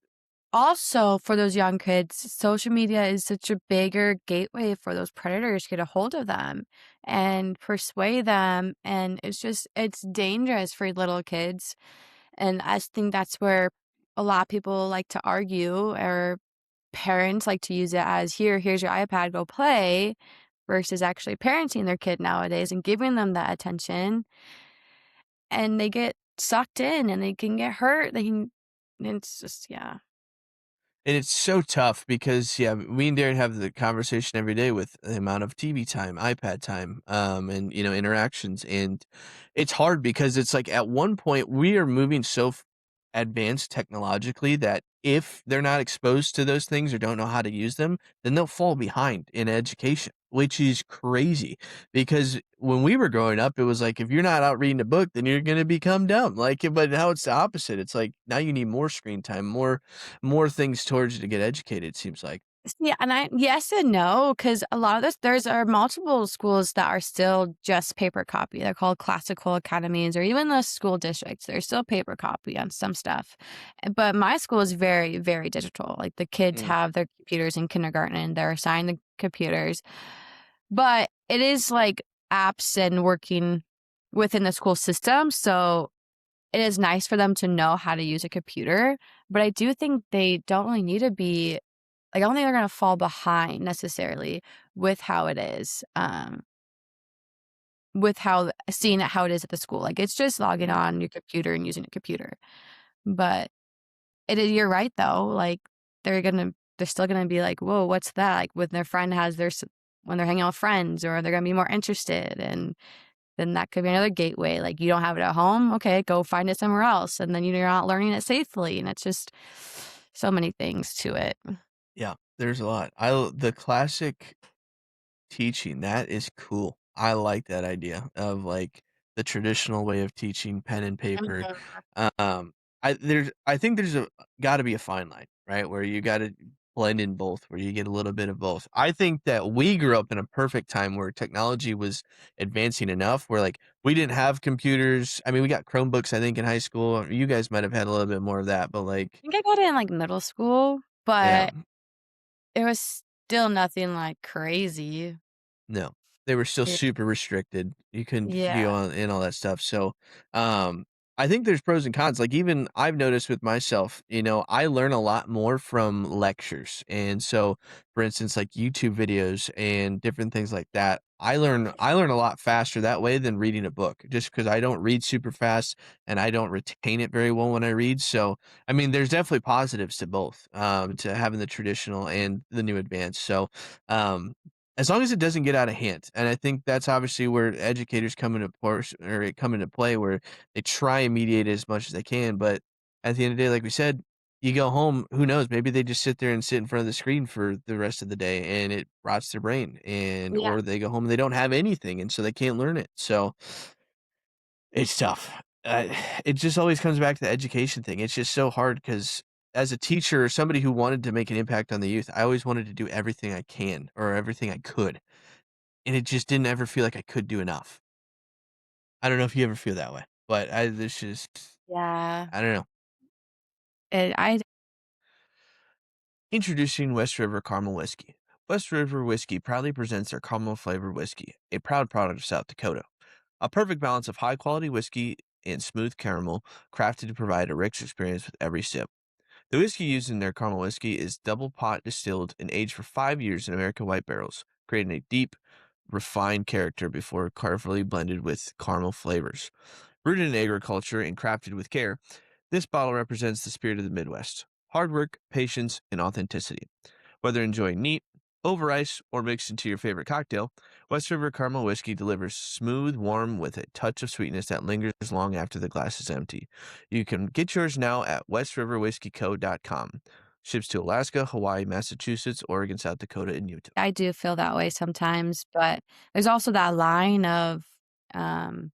also for those young kids, social media is such a bigger gateway for those predators to get a hold of them and persuade them, and it's dangerous for little kids, and I just think that's where a lot of people like to argue or parents like to use it as, "Here's your iPad, go play," versus actually parenting their kid nowadays and giving them that attention, and they get sucked in and they can get hurt, it's just yeah. And it's so tough because, yeah, me and Darren have the conversation every day with the amount of TV time, iPad time, and, interactions, and it's hard because it's like at one point we are moving so advanced technologically that if they're not exposed to those things or don't know how to use them, then they'll fall behind in education, which is crazy because when we were growing up, it was like, if you're not out reading a book, then you're going to become dumb. Like, but now it's the opposite. It's like now you need more screen time, more things towards you to get educated, it seems like. Yeah, and I yes and no, because a lot of there's are multiple schools that are still just paper copy. They're called classical academies or even the school districts. They're still paper copy on some stuff. But my school is very, very digital. Like the kids Mm. have their computers in kindergarten and they're assigned the computers. But it is like apps and working within the school system. So it is nice for them to know how to use a computer. But I do think they don't really need to be like, I don't think they're gonna fall behind necessarily with how it is, with how seeing it how it is at the school. Like, it's just logging Mm. on your computer and using a computer. But it is you're right, though, like, they're still gonna be like, "Whoa, what's that?" Like, when their friend has their when they're hanging out with friends or they're gonna be more interested, and then that could be another gateway. Like, you don't have it at home? Okay, go find it somewhere else, and then you're not learning it safely, and it's just so many things to it. Yeah, there's a lot. The classic teaching, that is cool. I like that idea of, like, the traditional way of teaching pen and paper. Mhm. Um, I think there's a gotta be a fine line, right? Where you gotta blend in both, where you get a little bit of both. I think that we grew up in a perfect time where technology was advancing enough where, like, we didn't have computers. I mean, we got Chromebooks, I think, in high school. You guys might have had a little bit more of that, but, like, I think I got it in, like, middle school, yeah. but it was still nothing, like, crazy. No, they were still It super restricted. You couldn't Yeah. go on and all that stuff. So, um, I think there's pros and cons. Like even I've noticed with myself, I learn a lot more from lectures. And so, for instance, like YouTube videos and different things like that. I learn a lot faster that way than reading a book just because I don't read super fast and I don't retain it very well when I read. So, I mean, there's definitely positives to both, to having the traditional and the new advanced. So, as long as it doesn't get out of hand, and I think that's obviously where educators come into play where they try and mediate it as much as they can, but at the end of the day, like we said, you go home, who knows, maybe they just sit there and sit in front of the screen for the rest of the day and it rots their brain Yeah. or they go home and they don't have anything and so they can't learn it. So it's tough. Uh, it just always comes back to the education thing. It's just so hard because as a teacher or somebody who wanted to make an impact on the youth, I always wanted to do everything I can or everything I could. And it just didn't ever feel like I could do enough. I don't know if you ever feel that way, but this just Yeah. I don't know. I Introducing West River Caramel Whiskey. West River Whiskey proudly presents their caramel flavored whiskey, a proud product of South Dakota. A perfect balance of high quality whiskey and smooth caramel, crafted to provide a rich experience with every sip. The whiskey used in their caramel whiskey is double pot distilled and aged for 5 years in American white barrels, creating a deep, refined character before carefully blended with caramel flavors. Rooted in agriculture and crafted with care, this bottle represents the spirit of the Midwest hard work, patience, and authenticity. Whether enjoying neat, over ice, or mixed into your favorite cocktail, West River Caramel Whiskey delivers smooth, warm, with a touch of sweetness that lingers long after the glass is empty. You can get yours now at westriverwhiskeyco.com. Ships to Alaska, Hawaii, Massachusetts, Oregon, South Dakota, and Utah. I do feel that way sometimes, but there's also that line of, um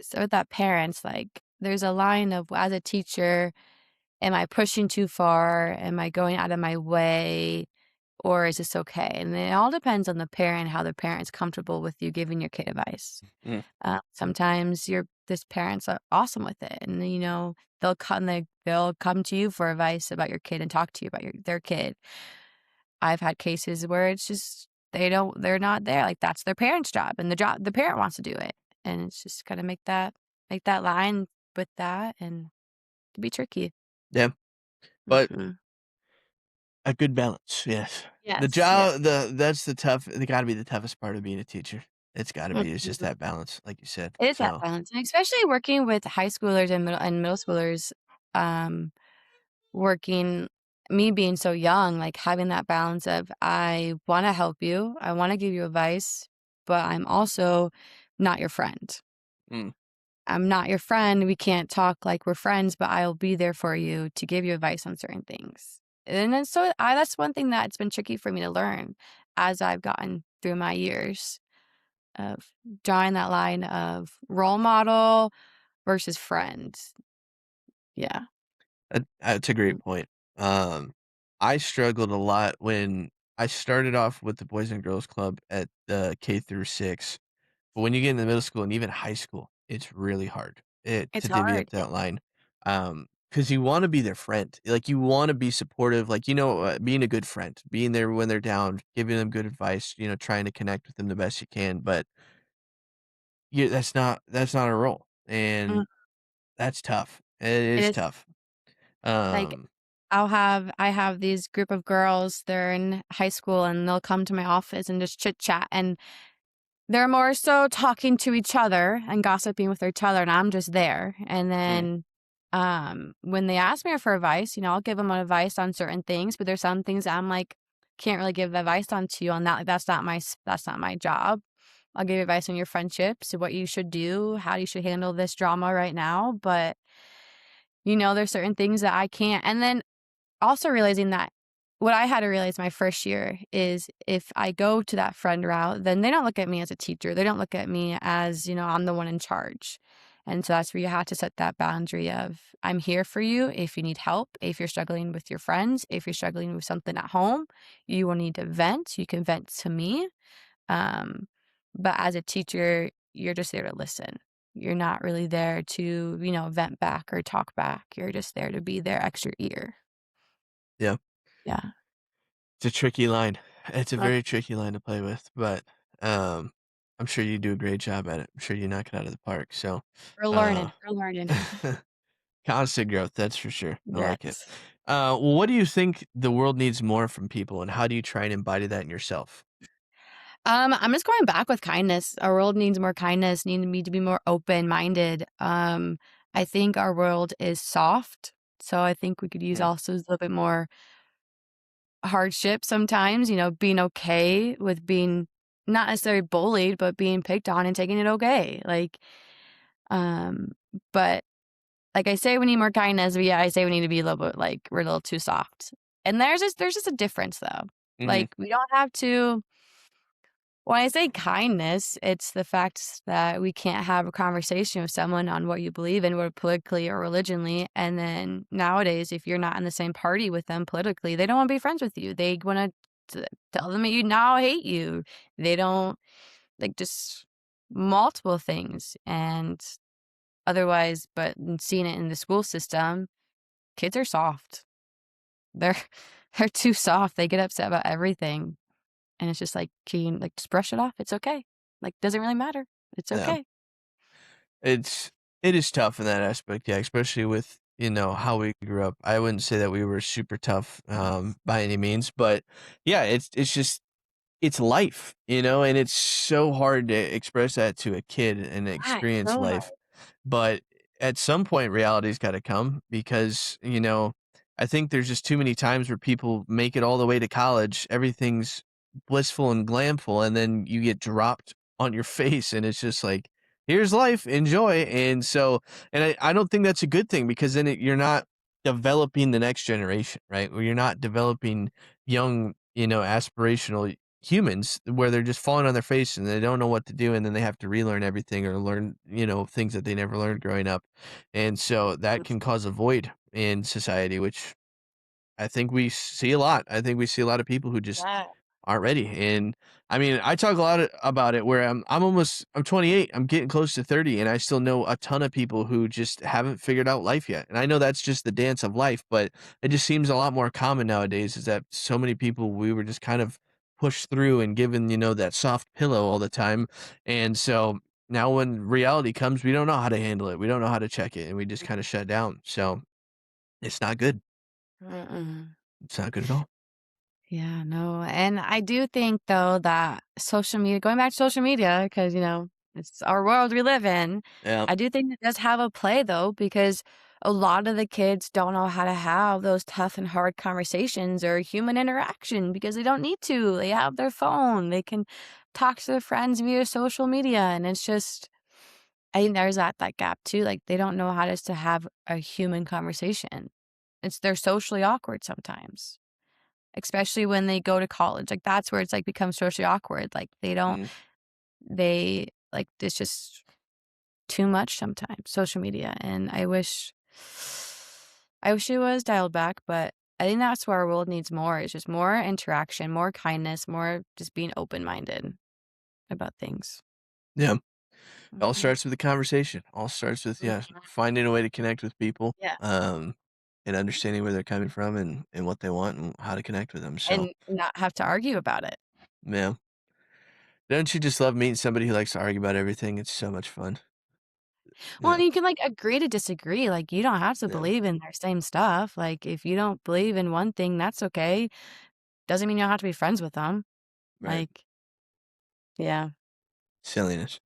so that parents, like, there's a line of as a teacher, am I pushing too far? Am I going out of my way? Or is this okay? And it all depends on the parent, how the parent's comfortable with you giving your kid advice. Mm, Sometimes this parents are awesome with it, and they'll come to you for advice about your kid and talk to you about their kid. I've had cases where it's just they're not there. Like that's their parent's job, and the parent wants to do it, and it's just gotta make that line with that, and it can be tricky. yeah, but Mhm. a good balance, yes. The Yes, yes. job that's it gotta be the toughest part of being a teacher. It's gotta be, it's just Mhm. that balance, like you said, It is that so balance, and especially working with high schoolers and middle schoolers, um, working me being so young, like, having that balance of, I wanna help you, I wanna give you advice, but I'm also not your friend. mm, I'm not your friend, we can't talk like we're friends, but I'll be there for you to give you advice on certain things. And then so I that's one thing that's been tricky for me to learn as I've gotten through my years of drawing that line of role model versus friends. Yeah. that's a great Mm. point. Um, I struggled a lot when I started off with the Boys and Girls Club at the K through 6. But when you get into middle school and even high school, it's really hard, to It's divvy hard. up that line, because you wanna be their friend, like, you wanna be supportive, like, being a good friend, being there when they're down, giving them good advice, trying to connect with them the best you can, but that's not a role, Mm, and that's tough. It it is is tough. like Um I have these group of girls, they're in high school and they'll come to my office and just chit chat and they're more so talking to each other and gossiping with each other and I'm just there. And mm, then when they ask me for advice, I'll give them advice on certain things, but there's some things that I'm like can't really give advice on to you on that. Like, that's not my job. I'll give you advice on your friendships, what you should do, how you should handle this drama right now, but there's certain things that I can't. And then also realizing that what I had to realize my first year is if I go to that friend route, then they don't look at me as a teacher. They don't look at me as, I'm the one in charge. And so that's where you have to set that boundary of, I'm here for you if you need help, if you're struggling with your friends, if you're struggling with something at home, you will need to vent, you can vent to me. Um, but as a teacher, you're just there to listen. You're not really there to, vent back or talk back. You're just there to be their extra ear. Yeah. Yeah. It's a tricky line. It's a Uh, very tricky line to play with, but, um, I'm sure you do a great job at it. I'm sure you knock it out of the park, so, we're uh, learning. We're learning. constant growth, that's for sure. I like it. Yes. Well, what do you think the world needs more from people, and how do you try and embody that in yourself? I'm just going back with kindness. Our world needs more kindness, need me to be more open-minded. I think our world is soft, so I think we could use Mm, also a little bit more hardship sometimes, being okay with being not necessarily bullied, but being picked on and taking it okay. Um, but like I say we need more kindness, but yeah, I say we need to be a little bit like we're a little too soft. And there's just a difference though. mhm, Like we don't have to when I say kindness, it's the fact that we can't have a conversation with someone on what you believe in, whether politically or religionally. And then nowadays, if you're not in the same party with them politically, they don't want to be friends with you. They want to tell them that you now hate you. They don't like just multiple things. And otherwise, but seeing it in the school system, kids are soft. They're they're too soft. They get upset about everything. And it's just like, can you, like, just brush it off? It's okay. Like, doesn't really matter. It's yeah. okay. It's it is tough in that aspect, yeah, especially with, how we grew up. I wouldn't say that we were super tough, by any means, but, yeah, it's just it's life, and it's so hard to express that to a kid and Yeah, it's experience so life. hard. But at some point, reality's gotta come because, I think there's just too many times where people make it all the way to college, everything's blissful and glamful, and then you get dropped on your face, and it's just like, "Here's life, enjoy." And so I don't think that's a good thing because then you're not developing the next generation, right? Or you're not developing young, aspirational humans where they're just falling on their face and they don't know what to do, and then they have to relearn everything or learn, things that they never learned growing up. And so that can cause a void in society, which I think we see a lot. I think we see a lot of people who just Yeah. aren't ready. And I mean, I talk a lot about it where I'm 28, I'm getting close to 30, and I still know a ton of people who just haven't figured out life yet. And I know that's just the dance of life, but it just seems a lot more common nowadays is that so many people we were just kind of pushed through and given, that soft pillow all the time. And so now when reality comes, we don't know how to handle it. We don't know how to check it, and we just kind of shut down. So it's not good. Mm-mm. It's not good at all. Yeah, no, and I do think though that social media going back to social media, because it's our world we live in, Yeah. I do think it does have a play though, because a lot of the kids don't know how to have those tough and hard conversations or human interaction because they don't need to. They have their phone, they can talk to their friends via social media, and it's just I think there's that gap too, like, they don't know how just to have a human conversation. They're socially awkward sometimes. Especially when they go to college, like, that's where it's, like, becomes socially awkward, like, Mhm. it's just too much sometimes, social media, and I wish it was dialed back, but I think that's where our world needs more, is just more interaction, more kindness, more just being open-minded about things. Yeah. All Mhm. starts with a conversation. All starts with, yeah, Mhm. finding a way to connect with people, Yeah, and understanding where they're coming from and what they want and how to connect with them. So, and not have to argue about it. yeah. Don't you just love meeting somebody who likes to argue about everything? It's so much fun. Well, Yeah. and you can, like, agree to disagree, like, you don't have to Yeah. believe in their same stuff, like, if you don't believe in one thing, that's okay. Doesn't mean you don't have to be friends with them. Right. Like, yeah. Silliness.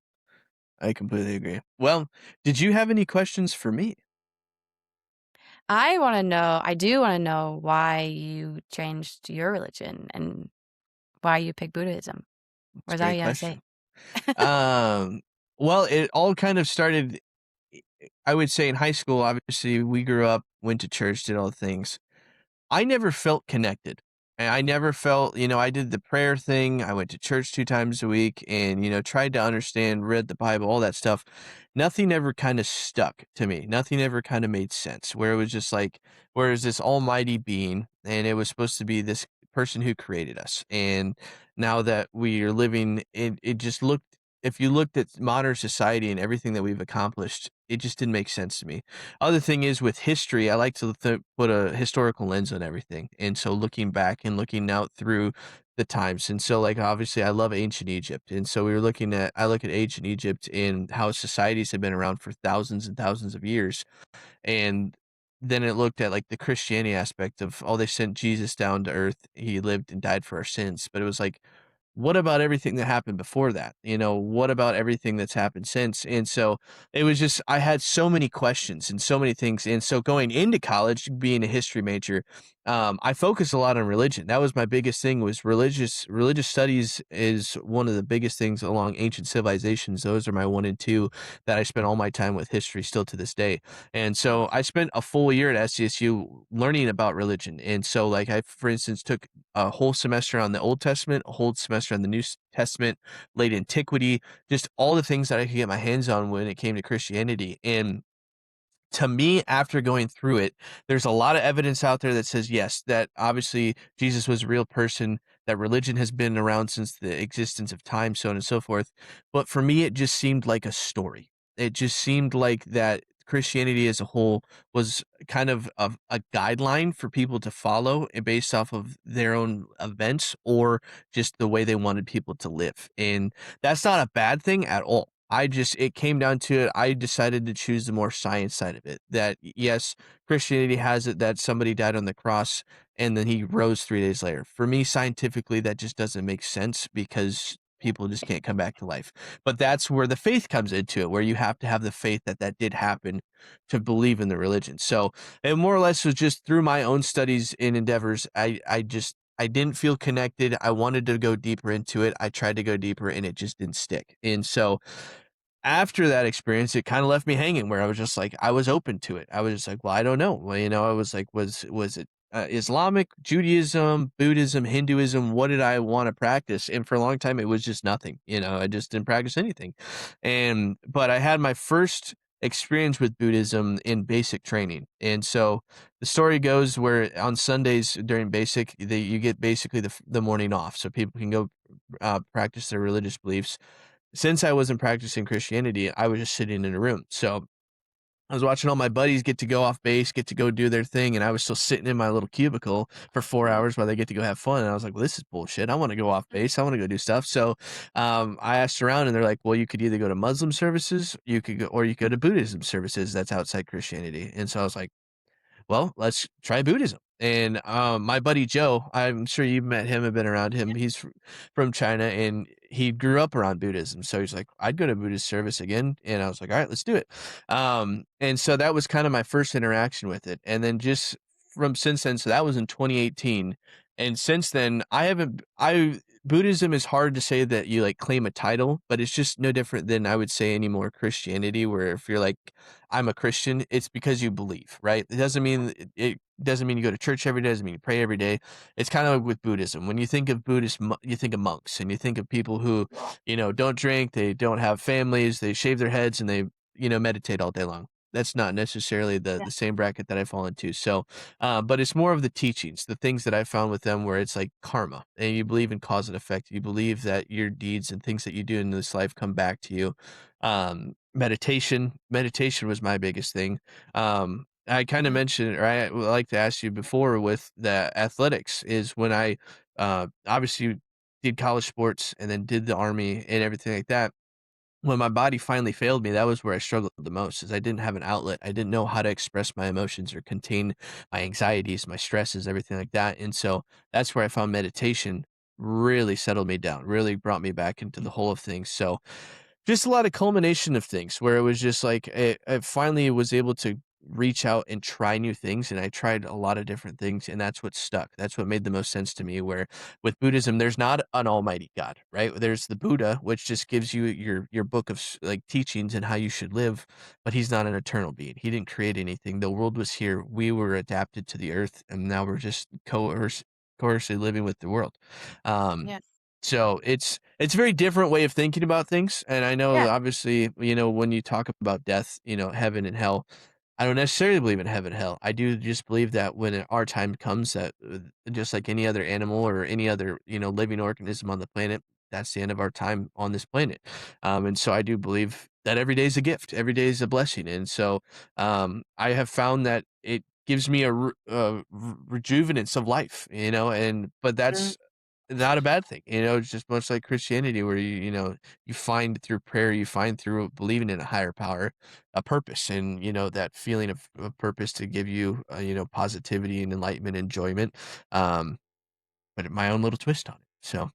I completely agree. Well, did you have any questions for me? I do wanna know why you changed your religion and why you picked Buddhism. It's Or a is that what great you gotta say? question. Um, well, it all kind of started, I would say in high school, obviously we grew up, went to church, did all the things. I never felt connected. And I never felt, I did the prayer thing. I went to church 2 times a week and, tried to understand, read the Bible, all that stuff. Nothing ever kind of stuck to me. Nothing ever kind of made sense where it was just like, where is this almighty being and it was supposed to be this person who created us. And now that we are living, it just looked, if you looked at modern society and everything that we've accomplished, it just didn't make sense to me. Other thing is with history, I like to put a historical lens on everything, and so looking back and looking out through the times, and so, like, obviously, I love ancient Egypt, and so we were looking at I look at ancient Egypt and how societies have been around for thousands and thousands of years, and then it looked at, like, the Christianity aspect of, oh, they sent Jesus down to earth, he lived and died for our sins, but it was like, what about everything that happened before that? What about everything that's happened since? And so it was just I had so many questions and so many things. And so going into college, being a history major, I focused a lot on religion. That was my biggest thing was religious studies is one of the biggest things along ancient civilizations. Those are my one and two that I spent all my time with history still to this day. And so I spent a full year at SCSU learning about religion. And so like I, for instance, took a whole semester on the Old Testament, a whole semester on the New Testament, late antiquity, just all the things that I could get my hands on when it came to Christianity. And to me, after going through it, there's a lot of evidence out there that says, yes, that obviously Jesus was a real person, that religion has been around since the existence of time, so on and so forth. But for me, it just seemed like a story. It just seemed like that Christianity as a whole was kind of a guideline for people to follow based off of their own events or just the way they wanted people to live. And that's not a bad thing at all. It came down to it. I decided to choose the more science side of it. That yes, Christianity has it that somebody died on the cross and then he rose 3 days later. For me, scientifically, that just doesn't make sense because people just can't come back to life. But that's where the faith comes into it, where you have to have the faith that that did happen to believe in the religion. So it more or less was just through my own studies and endeavors. I didn't feel connected. I wanted to go deeper into it. I tried to go deeper and it just didn't stick. And so after that experience, it kinda left me hanging where I was just like, I was open to it. I was just like, "Well, I don't know." Well, I was like, was it, Islamic, Judaism, Buddhism, Hinduism? What did I wanna practice? And for a long time, it was just nothing, I just didn't practice anything. But I had my first experience with Buddhism in basic training. And so the story goes where on Sundays during basic, you get basically the morning off so people can go, practice their religious beliefs. Since I wasn't practicing Christianity, I was just sitting in a room. So I was watching all my buddies get to go off base, get to go do their thing, and I was still sitting in my little cubicle for 4 hours while they get to go have fun. And I was like, well, this is bullshit. I want to go off base. I want to go do stuff. So I asked around, and they're like, well, you could either go to Muslim services, you could go, or you could go to Buddhism services that's outside Christianity. And so I was like, well, let's try Buddhism. And my buddy Joe, I'm sure you've met him and been around him. He's from China and he grew up around Buddhism. So he's like, I'd go to Buddhist service again. And I was like, all right, let's do it. And so that was kind of my first interaction with it. And then just from since then, so that was in 2018. And since then, Buddhism is hard to say that you like claim a title, but it's just no different than I would say any more Christianity, where if you're like, I'm a Christian, it's because you believe, right? It doesn't mean you go to church every day, doesn't mean you pray every day. It's kind of like with Buddhism. When you think of you think of monks and you think of people who, don't drink, they don't have families, they shave their heads and they, meditate all day long. That's not necessarily the same bracket that I fall into. So, but it's more of the teachings, the things that I found with them where it's like karma and you believe in cause and effect. You believe that your deeds and things that you do in this life come back to you. Meditation was my biggest thing. I kind of Mhm. mentioned, or I would like to ask you before with the athletics is when I obviously did college sports and then did the army and everything like that. When my body finally failed me, that was where I struggled the most, is I didn't have an outlet. I didn't know how to express my emotions or contain my anxieties, my stresses, everything like that. And so that's where I found meditation really settled me down, really brought me back into the whole of things. So just a lot of culmination of things where it was just like I finally was able to reach out and try new things, and I tried a lot of different things, and that's what stuck. That's what made the most sense to me, where with Buddhism, there's not an almighty God, right? There's the Buddha, which just gives you your book of like teachings and how you should live, but he's not an eternal being. He didn't create anything. The world was here. We were adapted to the earth, and now we're just course, living with the world. Um, Yeah. so it's a very different way of thinking about things, and I know Yeah. that obviously, when you talk about death, heaven and hell, I don't necessarily believe in heaven and hell. I do just believe that when our time comes that, just like any other animal or any other, living organism on the planet, that's the end of our time on this planet. And so I do believe that every day is a gift, every day is a blessing. And so I have found that it gives me rejuvenance of life, but Mhm. that's not a bad thing. It's just much like Christianity where you find through prayer, you find through believing in a higher power, a purpose and, that feeling of purpose to give you, positivity and enlightenment, enjoyment. Um, but my own little twist on it. So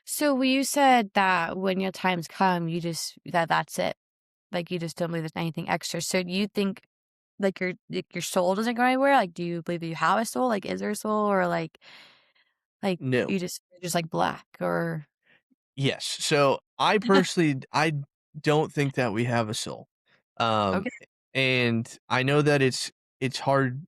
So when you said that when your times come, you just that's it. Like, you just don't believe there's anything extra. So do you think, like, your soul doesn't go anywhere? Like, do you believe that you have a soul? Like, is there a soul? Or, like, no. you're just, like, black or Yes. So I personally, I don't think that we have a soul. Um, Okay. and I know that it's hard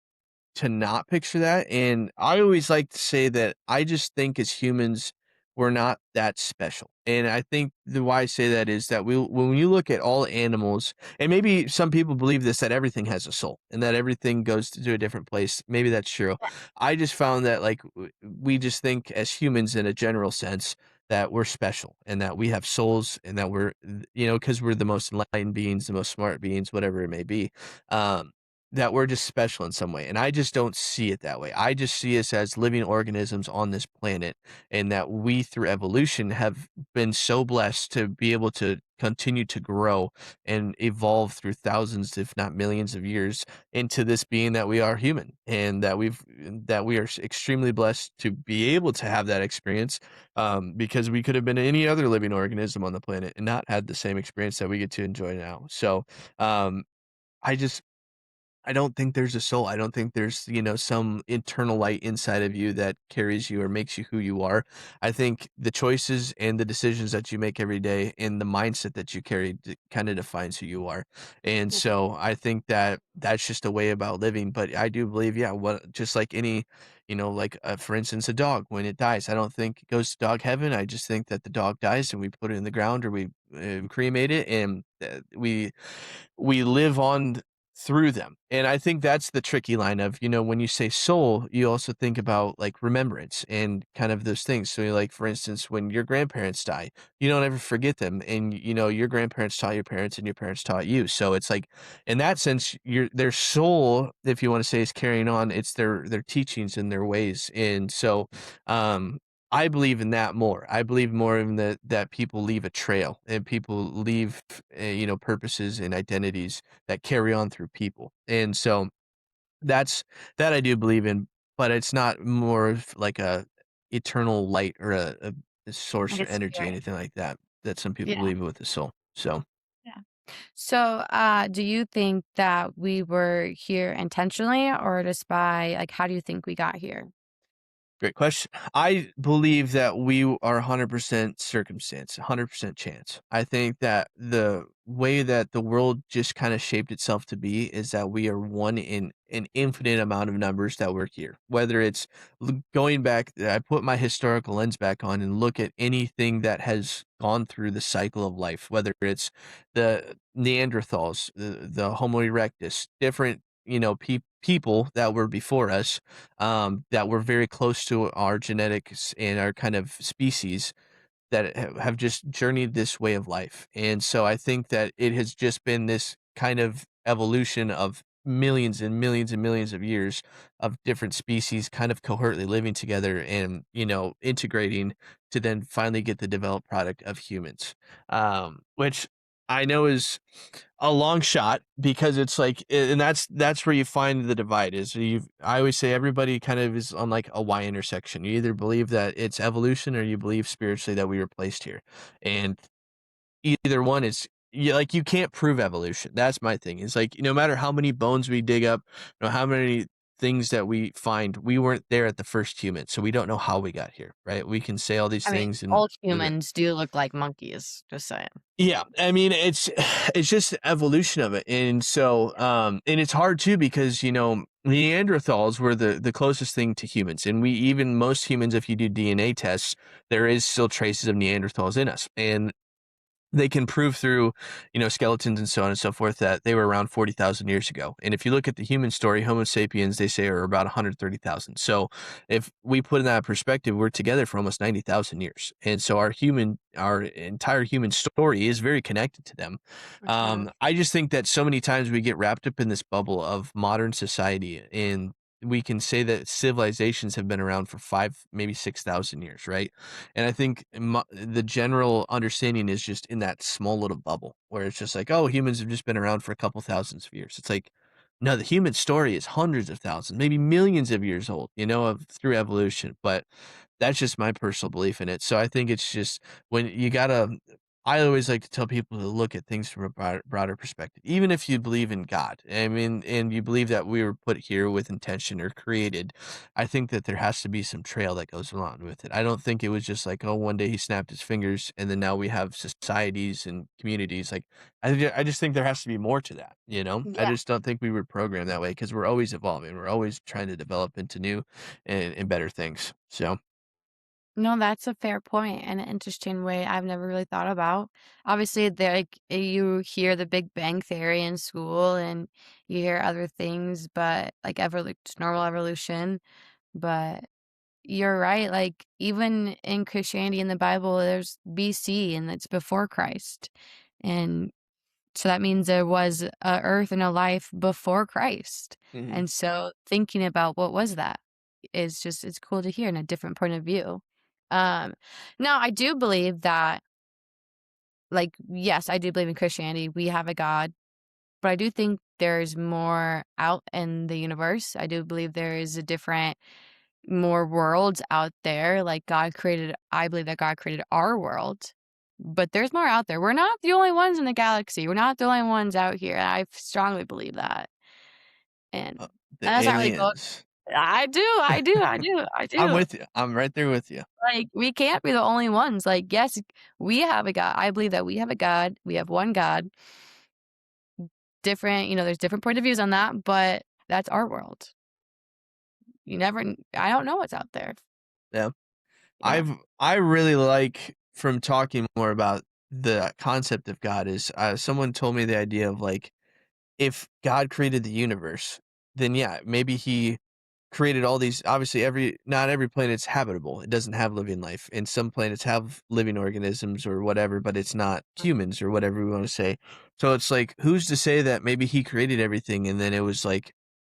to not picture that, and I always like to say that I just think as humans, we're not that special, and I think the why I say that is that when you look at all animals, and maybe some people believe this, that everything has a soul, and that everything goes to a different place, maybe that's true. I just found that, like, we just think as humans in a general sense, that we're special, and that we have souls, and that we're, because 'cause we're the most enlightened beings, the most smart beings, whatever it may be, um, that we're just special in some way, and I just don't see it that way. I just see us as living organisms on this planet, and that we, through evolution, have been so blessed to be able to continue to grow and evolve through thousands, if not millions of years into this being that we are human, and that we are extremely blessed to be able to have that experience, because we could have been any other living organism on the planet and not had the same experience that we get to enjoy now. So, um, I just I don't think there's a soul. I don't think there's, some internal light inside of you that carries you or makes you who you are. I think the choices and the decisions that you make every day and the mindset that you carry kind of defines who you are. And Okay. so I think that that's just a way about living. But I do believe, yeah, what just like any, like for instance, a dog when it dies, I don't think it goes to dog heaven. I just think that the dog dies and we put it in the ground or we cremate it and we live on through them. And I think that's the tricky line of, when you say soul, you also think about like remembrance and kind of those things. So, like, for instance, when your grandparents die, you don't ever forget them. And, your grandparents taught your parents and your parents taught you. So it's like, in that sense, their soul, if you want to say, is carrying on. It's their teachings and their ways. And so, I believe in that more. I believe more in that people leave a trail and people leave, purposes and identities that carry on through people. And so that's that I do believe in, but it's not more of like a eternal light or a source like or a energy, spirit? anything like that, that some people Yeah. believe with the soul. So Yeah. So, do you think that we were here intentionally or just by like, how do you think we got here? great question. I believe that we are 100% circumstance, 100% chance. I think that the way that the world just kind of shaped itself to be is that we are one in an infinite amount of numbers that we're here. Whether it's going back, I put my historical lens back on and look at anything that has gone through the cycle of life, whether it's the Neanderthals, the Homo erectus, different, people that were before us, that were very close to our genetics and our kind of species that have just journeyed this way of life. And so I think that it has just been this kind of evolution of millions and millions and millions of years of different species kind of coherently living together and, integrating to then finally get the developed product of humans. Which I know is a long shot because it's like and that's where you find the divide is I always say everybody kind of is on like a Y intersection. You either believe that it's evolution or you believe spiritually that we were placed here. And either one is like you can't prove evolution. That's my thing. It's like no matter how many bones we dig up, how many things that we find, we weren't there at the first human, so we don't know how we got here, right? We can say all these I mean, things and all humans do look like monkeys, just saying. yeah, I mean, it's just evolution of it, and so, and it's hard too because, Neanderthals were the closest thing to humans, and we even most humans, if you do DNA tests, there is still traces of Neanderthals in us, and they can prove through, skeletons and so on and so forth that they were around 40,000 years ago. And if you look at the human story, Homo sapiens, they say are about 130,000. So if we put in that perspective, we're together for almost 90,000 years. And so our entire human story is very connected to them. Mhm. I just think that so many times we get wrapped up in this bubble of modern society and we can say that civilizations have been around for 5, maybe 6,000 years, right? And I think the general understanding is just in that small little bubble where it's just like, oh, humans have just been around for a couple thousands of years. It's like, no, the human story is hundreds of thousands, maybe millions of years old, of through evolution. But that's just my personal belief in it. So I think it's just when you gotta. I always like to tell people to look at things from a broader perspective, even if you believe in God. I mean, and you believe that we were put here with intention or created. I think that there has to be some trail that goes along with it. I don't think it was just like, oh, one day he snapped his fingers and then now we have societies and communities. Like, I just think there has to be more to that, you know? I Yeah. just don't think we were programmed that way because we're always evolving. We're always trying to develop into new and better things. So, No, that's a fair point and an interesting way I've never really thought about. Obviously, like you hear the Big Bang Theory in school and you hear other things, but like just normal evolution. But you're right. Like even in Christianity in the Bible, there's BC and it's before Christ. And so that means there was a earth and a life before Christ. mhm. And so thinking about what was that is just it's cool to hear in a different point of view. Um, Now I do believe that like yes, I do believe in Christianity. We have a God, but I do think there's more out in the universe. I do believe there is a different more worlds out there. Like I believe that God created our world, but there's more out there. We're not the only ones in the galaxy. We're not the only ones out here. I strongly believe that. And Uh, the that's not really go aliens. I I'm do. with you. I'm right there with you. Like, we can't be the only ones. Like, yes, we have a God. I believe that we have a God. We have one God. There's different point of views on that, but that's our world. I don't know what's out there. Yeah. Yeah. I really like from talking more about the concept of God is someone told me the idea of like if God created the universe, then yeah, maybe he created all these obviously every not every planet's habitable. It doesn't have living life. And some planets have living organisms or whatever, but it's not humans or whatever we want to say. So it's like who's to say that maybe he created everything and then it was like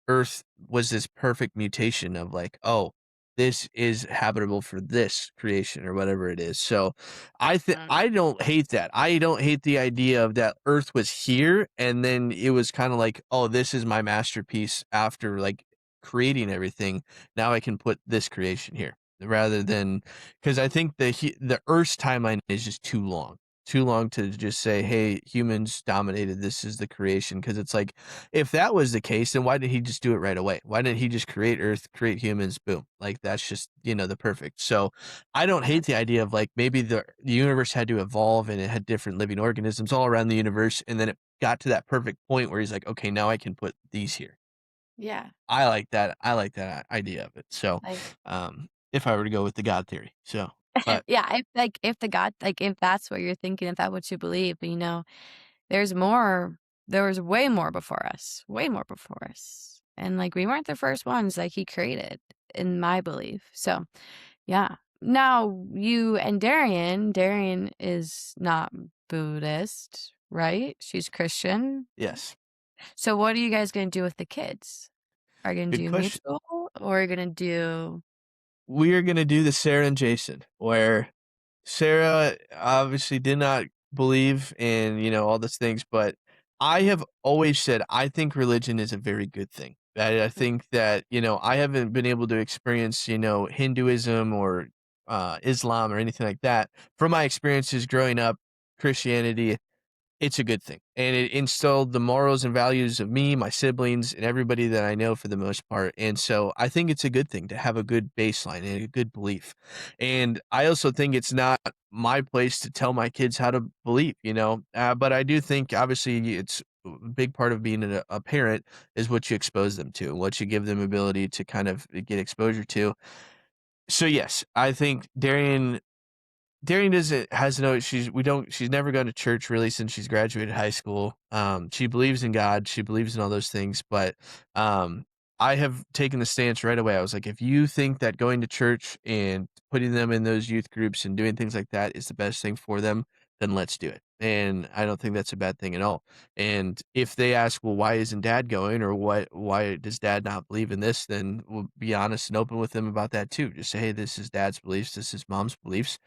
Earth was this perfect mutation of like, oh, this is habitable for this creation or whatever it is. So Mm, I don't hate that. I don't hate the idea of that Earth was here and then it was kind of like, oh, this is my masterpiece after like creating everything. Now I can put this creation here rather than because I think the Earth's timeline is just too long to just say, hey, humans dominated. This is the creation. Because it's like, if that was the case, then why did he just do it right away? Why didn't he just create Earth, create humans, boom? Like that's just, the perfect. So I don't yeah. hate the idea of like maybe the universe had to evolve and it had different living organisms all around the universe. And then it got to that perfect point where he's like, okay, now I can put these here. Yeah. I like that. I like that idea of it. So, Like if I were to go with the God theory. So, but yeah, if the God like, if that's what you're thinking, if that's what you believe, there's more there was way more before us. And, like, we weren't the first ones that he created, in my belief. So, yeah. Now, you and Darian is not Buddhist, right? She's Christian. yes, So what are you guys gonna do with the kids? Are you gonna good do question. mutual or are you gonna do We are gonna do the Sarah and Jason, where Sarah obviously did not believe in, all these things, but I have always said I think religion is a very good thing. I think that, I haven't been able to experience, Hinduism or Islam or anything like that. From my experiences growing up, Christianity, It's a good thing, and it instilled the morals and values of me, my siblings, and everybody that I know for the most part, and so I think it's a good thing to have a good baseline and a good belief, and I also think it's not my place to tell my kids how to believe, but I do think, obviously, it's a big part of being a parent is what you expose them to, what you give them ability to kind of get exposure to. So, yes, I think Darian doesn't has no she's never gone to church really since she's graduated high school. She believes in God, she believes in all those things, but, I have taken the stance right away. I was like, "If you think that going to church and putting them in those youth groups and doing things like that is the best thing for them, then let's do it." And I don't think that's a bad thing at all. And if they ask, "Well, why isn't dad going?" or "Why does dad not believe in this?" Then we'll be honest and open with them about that too. Just say, "Hey, this is dad's beliefs, this is mom's beliefs,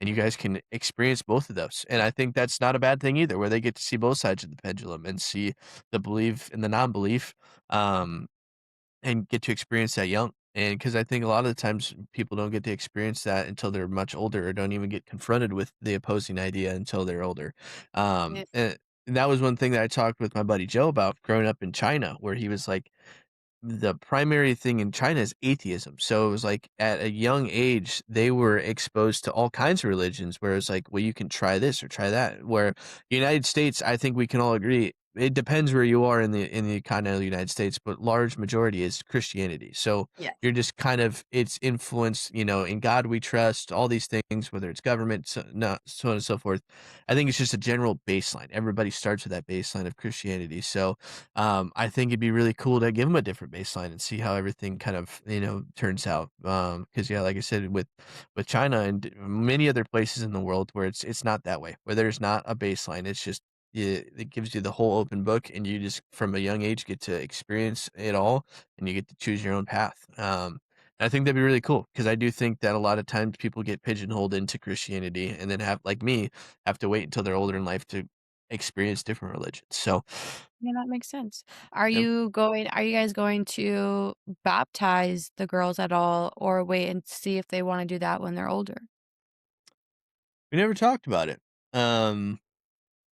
and you guys can experience both of those." And I think that's not a bad thing either, where they get to see both sides of the pendulum and see the belief and the non-belief, um, and get to experience that young. And because I think a lot of the times people don't get to experience that until they're much older, or don't even get confronted with the opposing idea until they're older. Yeah. And that was one thing that I talked with my buddy Joe about growing up in China, where he was like, the primary thing in China is atheism. So it was like at a young age, they were exposed to all kinds of religions where it's like, well, you can try this or try that. Where United States, I think we can all agree, it depends where you are in the continental United States, but large majority is Christianity. So Yes. you're just kind of it's influenced, in God we trust, all these things, whether it's government, so, no, so on and so forth. I think it's just a general baseline. Everybody starts with that baseline of Christianity. So I think it'd be really cool to give them a different baseline and see how everything kind of, turns out. Because yeah, like I said, with China and many other places in the world where it's not that way, where there's not a baseline. It's just it gives you the whole open book, and you just from a young age get to experience it all, and you get to choose your own path. And I think that'd be really cool because I do think that a lot of times people get pigeonholed into Christianity and then have, like me, have to wait until they're older in life to experience different religions. So, Yeah, that makes sense. yeah. Are you guys going to baptize the girls at all or wait and see if they wanna do that when they're older? We never talked about it. Um,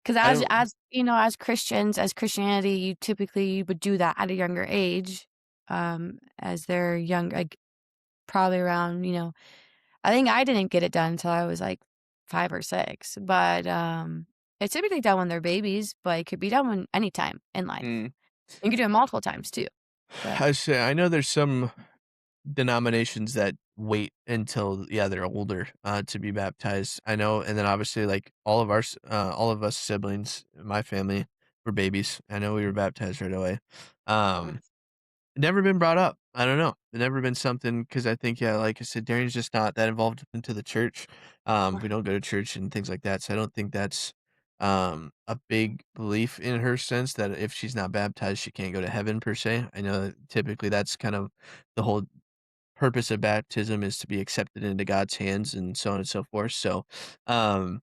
'Cause I don't as Christians, as Christianity, you typically would do that at a younger age, as they're young, like, probably around, I think I didn't get it done until I was, like, 5 or 6, but, it's typically done when they're babies, but it could be done when anytime in life. mm, You could do it multiple times too, but I say I know there's some denominations that wait until, yeah, they're older, to be baptized. I know, and then obviously, like, all of us siblings in my family were babies. I know we were baptized right away. Um nice. Never been brought up. I don't know. It never been something because I think, yeah, like I said, Darian's just not that involved into the church. We don't go to church and things like that, so I don't think that's, a big belief in her sense that if she's not baptized, she can't go to heaven per se. I know that typically that's kind of the whole purpose of baptism is to be accepted into God's hands and so on and so forth, so, um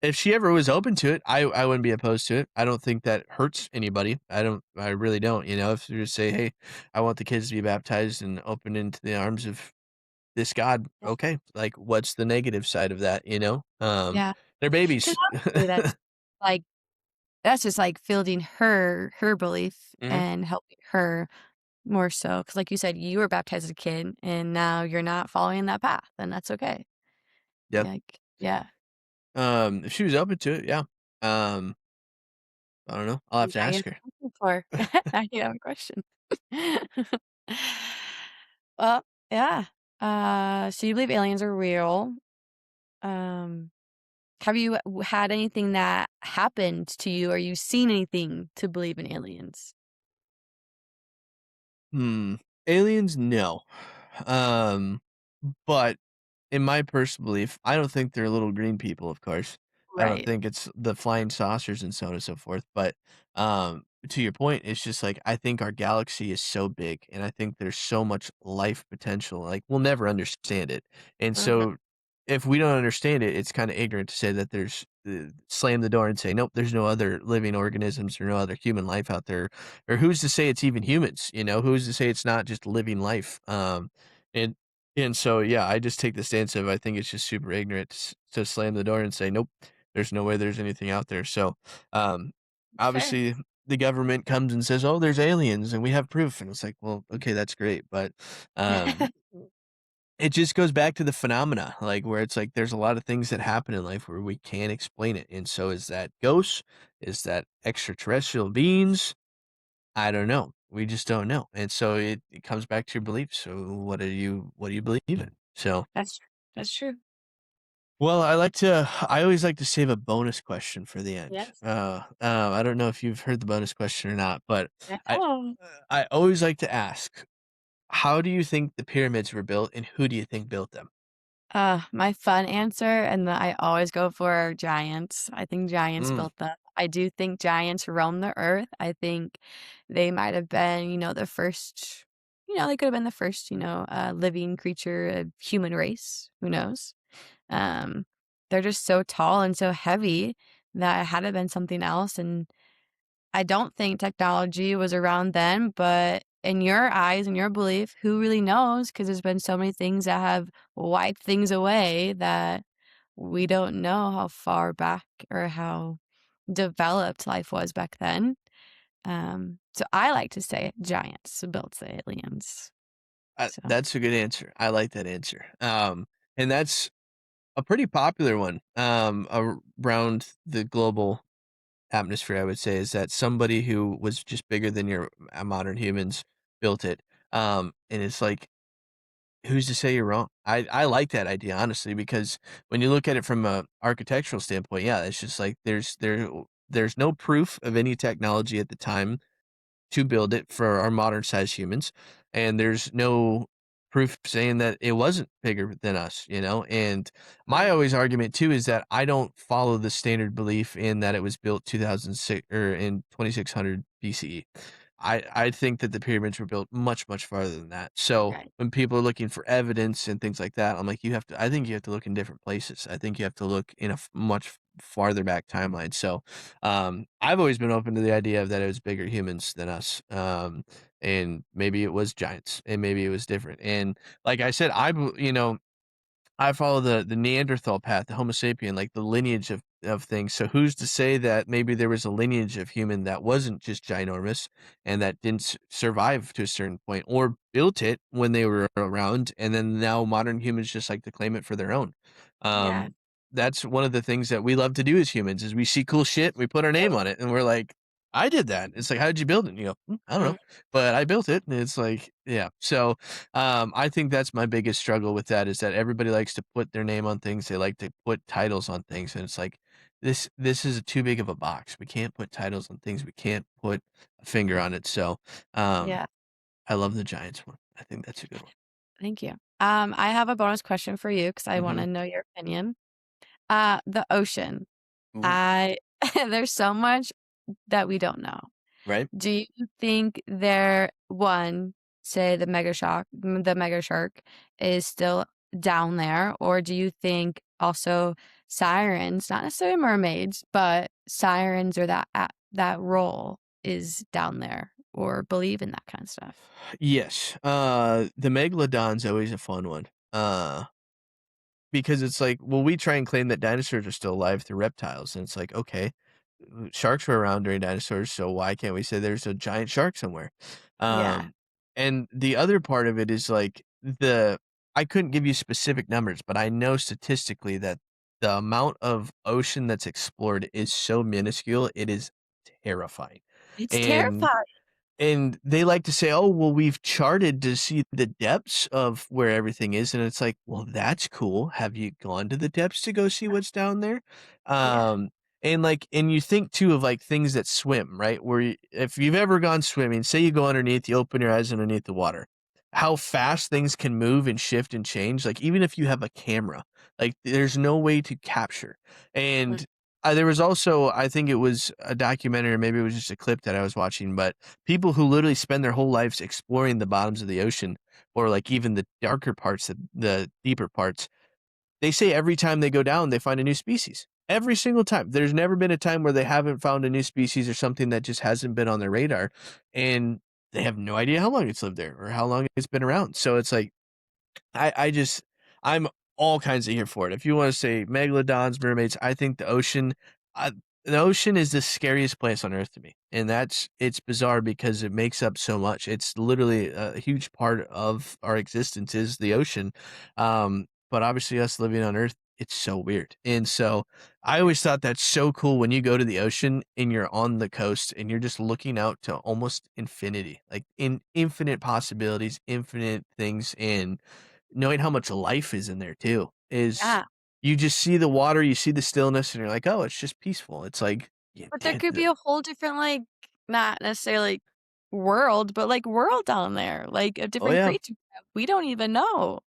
if she ever was open to it, I wouldn't be opposed to it. I don't think that hurts anybody. I really don't, if you just say, "Hey, I want the kids to be baptized and open into the arms of this God." Yeah. Okay, like, what's the negative side of that, you know? Yeah, They're 'cause babies. honestly, like that's just, like, fielding her belief Mhm. and helping her more so. Because, like you said, you were baptized as a kid, and now you're not following that path, and that's okay. Yep. Like yeah. If she was open to it, yeah. Um, I don't know. I'll have to Now you have ask a her. question for now you have a question. Well, yeah. So you believe aliens are real. Um, have you had anything that happened to you, or you seen anything to believe in aliens? Hmm. Aliens, no. Um, but in my personal belief, I don't think they're little green people, of course. I don't Right. think it's the flying saucers and so on and so forth, but, to your point, it's just like, I think our galaxy is so big, and I think there's so much life potential, like, we'll never understand it, and Uh-huh. so, if we don't understand it, it's kinda ignorant to say that there's slam the door and say, "Nope, there's no other living organisms or no other human life out there," or who's to say it's even humans, you know? Who's to say it's not just living life? And and so, yeah, I just take the stance of I think it's just super ignorant to slam the door and say, "Nope." there's no way there's anything out there. So, um, Fair. obviously the government comes and says, "Oh, there's aliens and we have proof." And it's like, "Well, okay, that's great." But, um, it just goes back to the phenomena, like, where it's like there's a lot of things that happen in life where we can't explain it. And so is that ghosts? Is that extraterrestrial beings? I don't know. We just don't know. And so it comes back to your beliefs. So what do you believe in? So, That's true. well, I always like to save a bonus question for the end. Yes. I don't know if you've heard the bonus question or not, but I Oh. I always like to ask, how do you think the pyramids were built and who do you think built them? My fun answer, and that I always go for are giants. I think giants Mm, built them. I do think giants roamed the earth. I think they might have been, the first, they could have been the first, living creature, human race. Who knows? Um, they're just so tall and so heavy that it had to have been something else. And I don't think technology was around then, but in your eyes and your belief, who really knows? Because there's been so many things that have wiped things away that we don't know how far back or how developed life was back then. So I like to say giants built the aliens. So that's a good answer. I like that answer. And that's a pretty popular one around the global atmosphere, I would say, is that somebody who was just bigger than your modern humans built it. And it's like, who's to say you're wrong? I like that idea, honestly, because when you look at it from a architectural standpoint, yeah, it's just like there's no proof of any technology at the time to build it for our modern sized humans. And there's no proof saying that it wasn't bigger than us, you know? And my yeah, always argument too is that I don't follow the standard belief in that it was built 2006 or in 2600 BCE. I think that the pyramids were built much, much farther than that. So right. when people are looking for evidence and things like that, I'm like, I think you have to look in different places. I think you have to look in a much farther back timeline. So, I've always been open to the idea of that it was bigger humans than us. And maybe it was giants and maybe it was different. And like I said, I follow the Neanderthal path, the Homo sapien, like the lineage of things. So who's to say that maybe there was a lineage of human that wasn't just ginormous and that didn't survive to a certain point or built it when they were around, and then now modern humans just like to claim it for their own. Yeah. Um, that's one of the things that we love to do as humans is we see cool shit, we put our name on it, and we're like, I did that. It's like, how did you build it? And you go, I don't know, Mhm. but I built it. And it's like, yeah. So I think that's my biggest struggle with that is that everybody likes to put their name on things. They like to put titles on things, and it's like this is too big of a box. We can't put titles on things. We can't put a finger on it. So, um, Yeah. I love the Giants one. I think that's a good one. Thank you. I have a bonus question for you because I want Mhm. to know your opinion. The ocean. Ooh, I there's so much that we don't know. right? Do you think say the mega shark is still down there, or do you think also sirens, not necessarily mermaids, but sirens or that role is down there or believe in that kind of stuff? Yes. The megalodon's always a fun one. Because it's like, well, we try and claim that dinosaurs are still alive through reptiles, and it's like, okay, sharks were around during dinosaurs, so why can't we say there's a giant shark somewhere? Yeah. Um, and the other part of it is like I couldn't give you specific numbers, but I know statistically that the amount of ocean that's explored is so minuscule, it is terrifying. It's And terrifying. they like to say, "Oh, well, we've charted to see the depths of where everything is," and it's like, "Well, that's cool. Have you gone to the depths to go see what's down there?" Yeah. Um, and you think too of, like, things that swim, right? Where if you've ever gone swimming, say you go underneath, you open your eyes underneath the water, how fast things can move and shift and change, like, even if you have a camera, like, there's no way to capture, Mm. and, there was also I think it was a documentary or maybe it was just a clip that I was watching, but people who literally spend their whole lives exploring the bottoms of the ocean or, like, even the darker parts, the deeper parts, they say every time they go down, they find a new species. Every single time. There's never been a time where they haven't found a new species or something that just hasn't been on their radar, and they have no idea how long it's lived there or how long it's been around. So it's like, I just I'm all kinds of here for it. If you wanna say megalodons, mermaids, I think uh, the ocean is the scariest place on earth to me, and it's bizarre because it makes up so much. It's literally a huge part of our existence is the ocean, but obviously us living on Earth, it's so weird, and so I always thought that's so cool when you go to the ocean and you're on the coast and you're just looking out to almost infinity, like, infinite possibilities, infinite things, and knowing how much life is in there too, is Yeah, you just see the water, you see the stillness, and you're like, "Oh, it's just peaceful." It's like, yeah, but there could be a whole different, like, not necessarily world, but, like, world down there, like, a oh, different yeah. creature that we don't even know,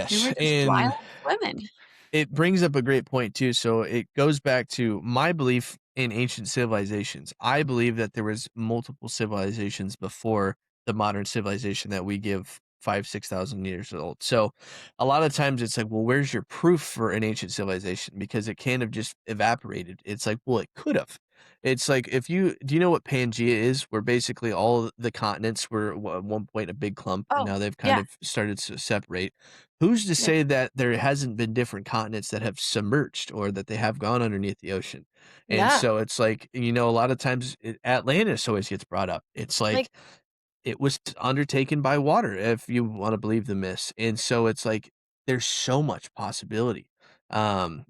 and Yes, we're just and smiling, swimming. it brings up a great point too. So it goes back to my belief in ancient civilizations. I believe that there was multiple civilizations before the modern civilization that we give 5, 6,000 years old. So a lot of times it's like, well, where's your proof for an ancient civilization? Because it can't have just evaporated. It's like, well, it could have. It's like if you do you know what Pangea is? Where basically all the continents were at one point a big clump, and Oh, now they've kind yeah, of started to separate. Who's to yeah, say that there hasn't been different continents that have submerged or that they have gone underneath the ocean? And yeah, so it's like, a lot of times Atlantis always gets brought up. It's like like it was undertaken by water, if you wanna believe the myths, and so it's like, there's so much possibility. Um,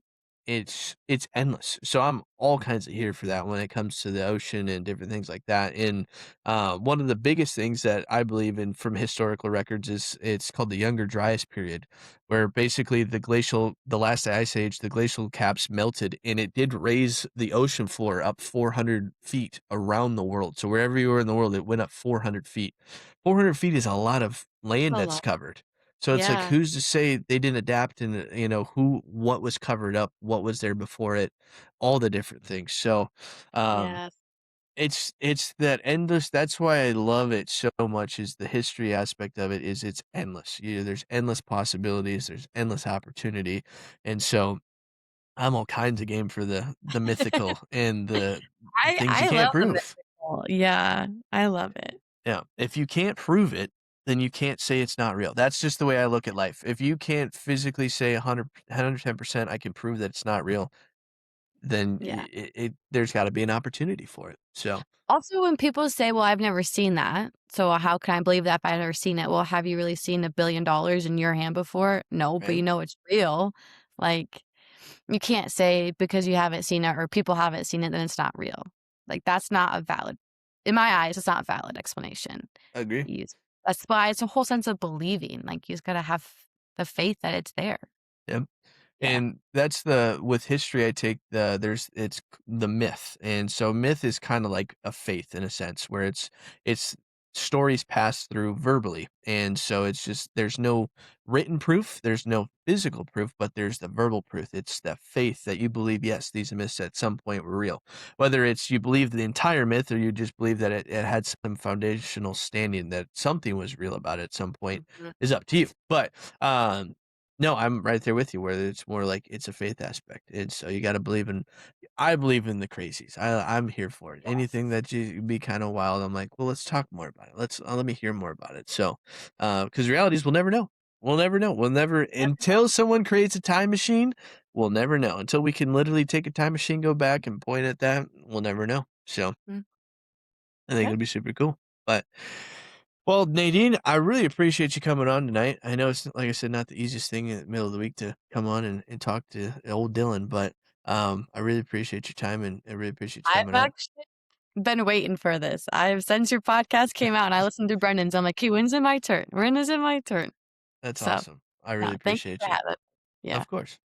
it's endless, so I'm all kinds of here for that when it comes to the ocean and different things like that, and, one of the biggest things that I believe in from historical records is it's called the Younger Dryas period, where basically the last ice age, the glacial caps melted, and it did raise the ocean floor up 400 feet around the world. So wherever you were in the world, it went up 400 feet. 400 feet is a lot of land a that's lot. covered. So it's like, Yeah, who's to say they didn't adapt and, what was covered up, what was there before it, all the different things. So, um, yes, it's that endless that's why I love it so much is the history aspect of it is it's endless. There's endless possibilities, there's endless opportunity, and so I'm all kinds of game for the mythical and the things you I can't love the prove. mythical, yeah, I love it. Yeah, if you can't prove it, then you can't say it's not real. That's just the way I look at life. If you can't physically say 110% I can prove that it's not real, then Yeah. there's gotta be an opportunity for it. So, Also, when people say, "Well, I've never seen that, so how can I believe that if I've never seen it?" Well, have you really seen $1 billion in your hand before? No, but right? you know it's real. Like, you can't say because you haven't seen it or people haven't seen it, then it's not real. Like, that's not a valid in my eyes, it's not a valid explanation. Agree. You That's why it's a whole sense of believing, like, you just gotta have the faith that it's there. Yep. Yeah. And that's the with history, I take the myth, and so myth is kinda like a faith in a sense where it's stories passed through verbally, and so it's just there's no written proof, there's no physical proof, but there's the verbal proof. It's the faith that you believe, yes, these myths at some point were real. Whether it's you believe the entire myth or you just believe that it had some foundational standing that something was real about it at some point Mhm. is up to you. But, no, I'm right there with you where it's more like it's a faith aspect, and so you gotta believe in I believe in the crazies. I'm here for it. Anything Yes. that you be kinda wild, I'm like, "Well, let's talk more about it. Let me hear more about it." So, because realities we'll never know. We'll never know. We'll never until someone creates a time machine, we'll never know. Until we can literally take a time machine, go back, and point at that, we'll never know. So Mm. I think Yep. it'll be super cool. But, well, Nadine, I really appreciate you coming on tonight. I know it's, like I said, not the easiest thing in the middle of the week to come on and talk to old Dylan, but I really appreciate your time and I really appreciate you I've coming on. actually been waiting for this. I've since your podcast came out and I listened to Brendan's, I'm like, "Okay, when's it my turn? When is it my turn?" That's So, awesome. I really no, thank you appreciate for you. having Yeah. Of course.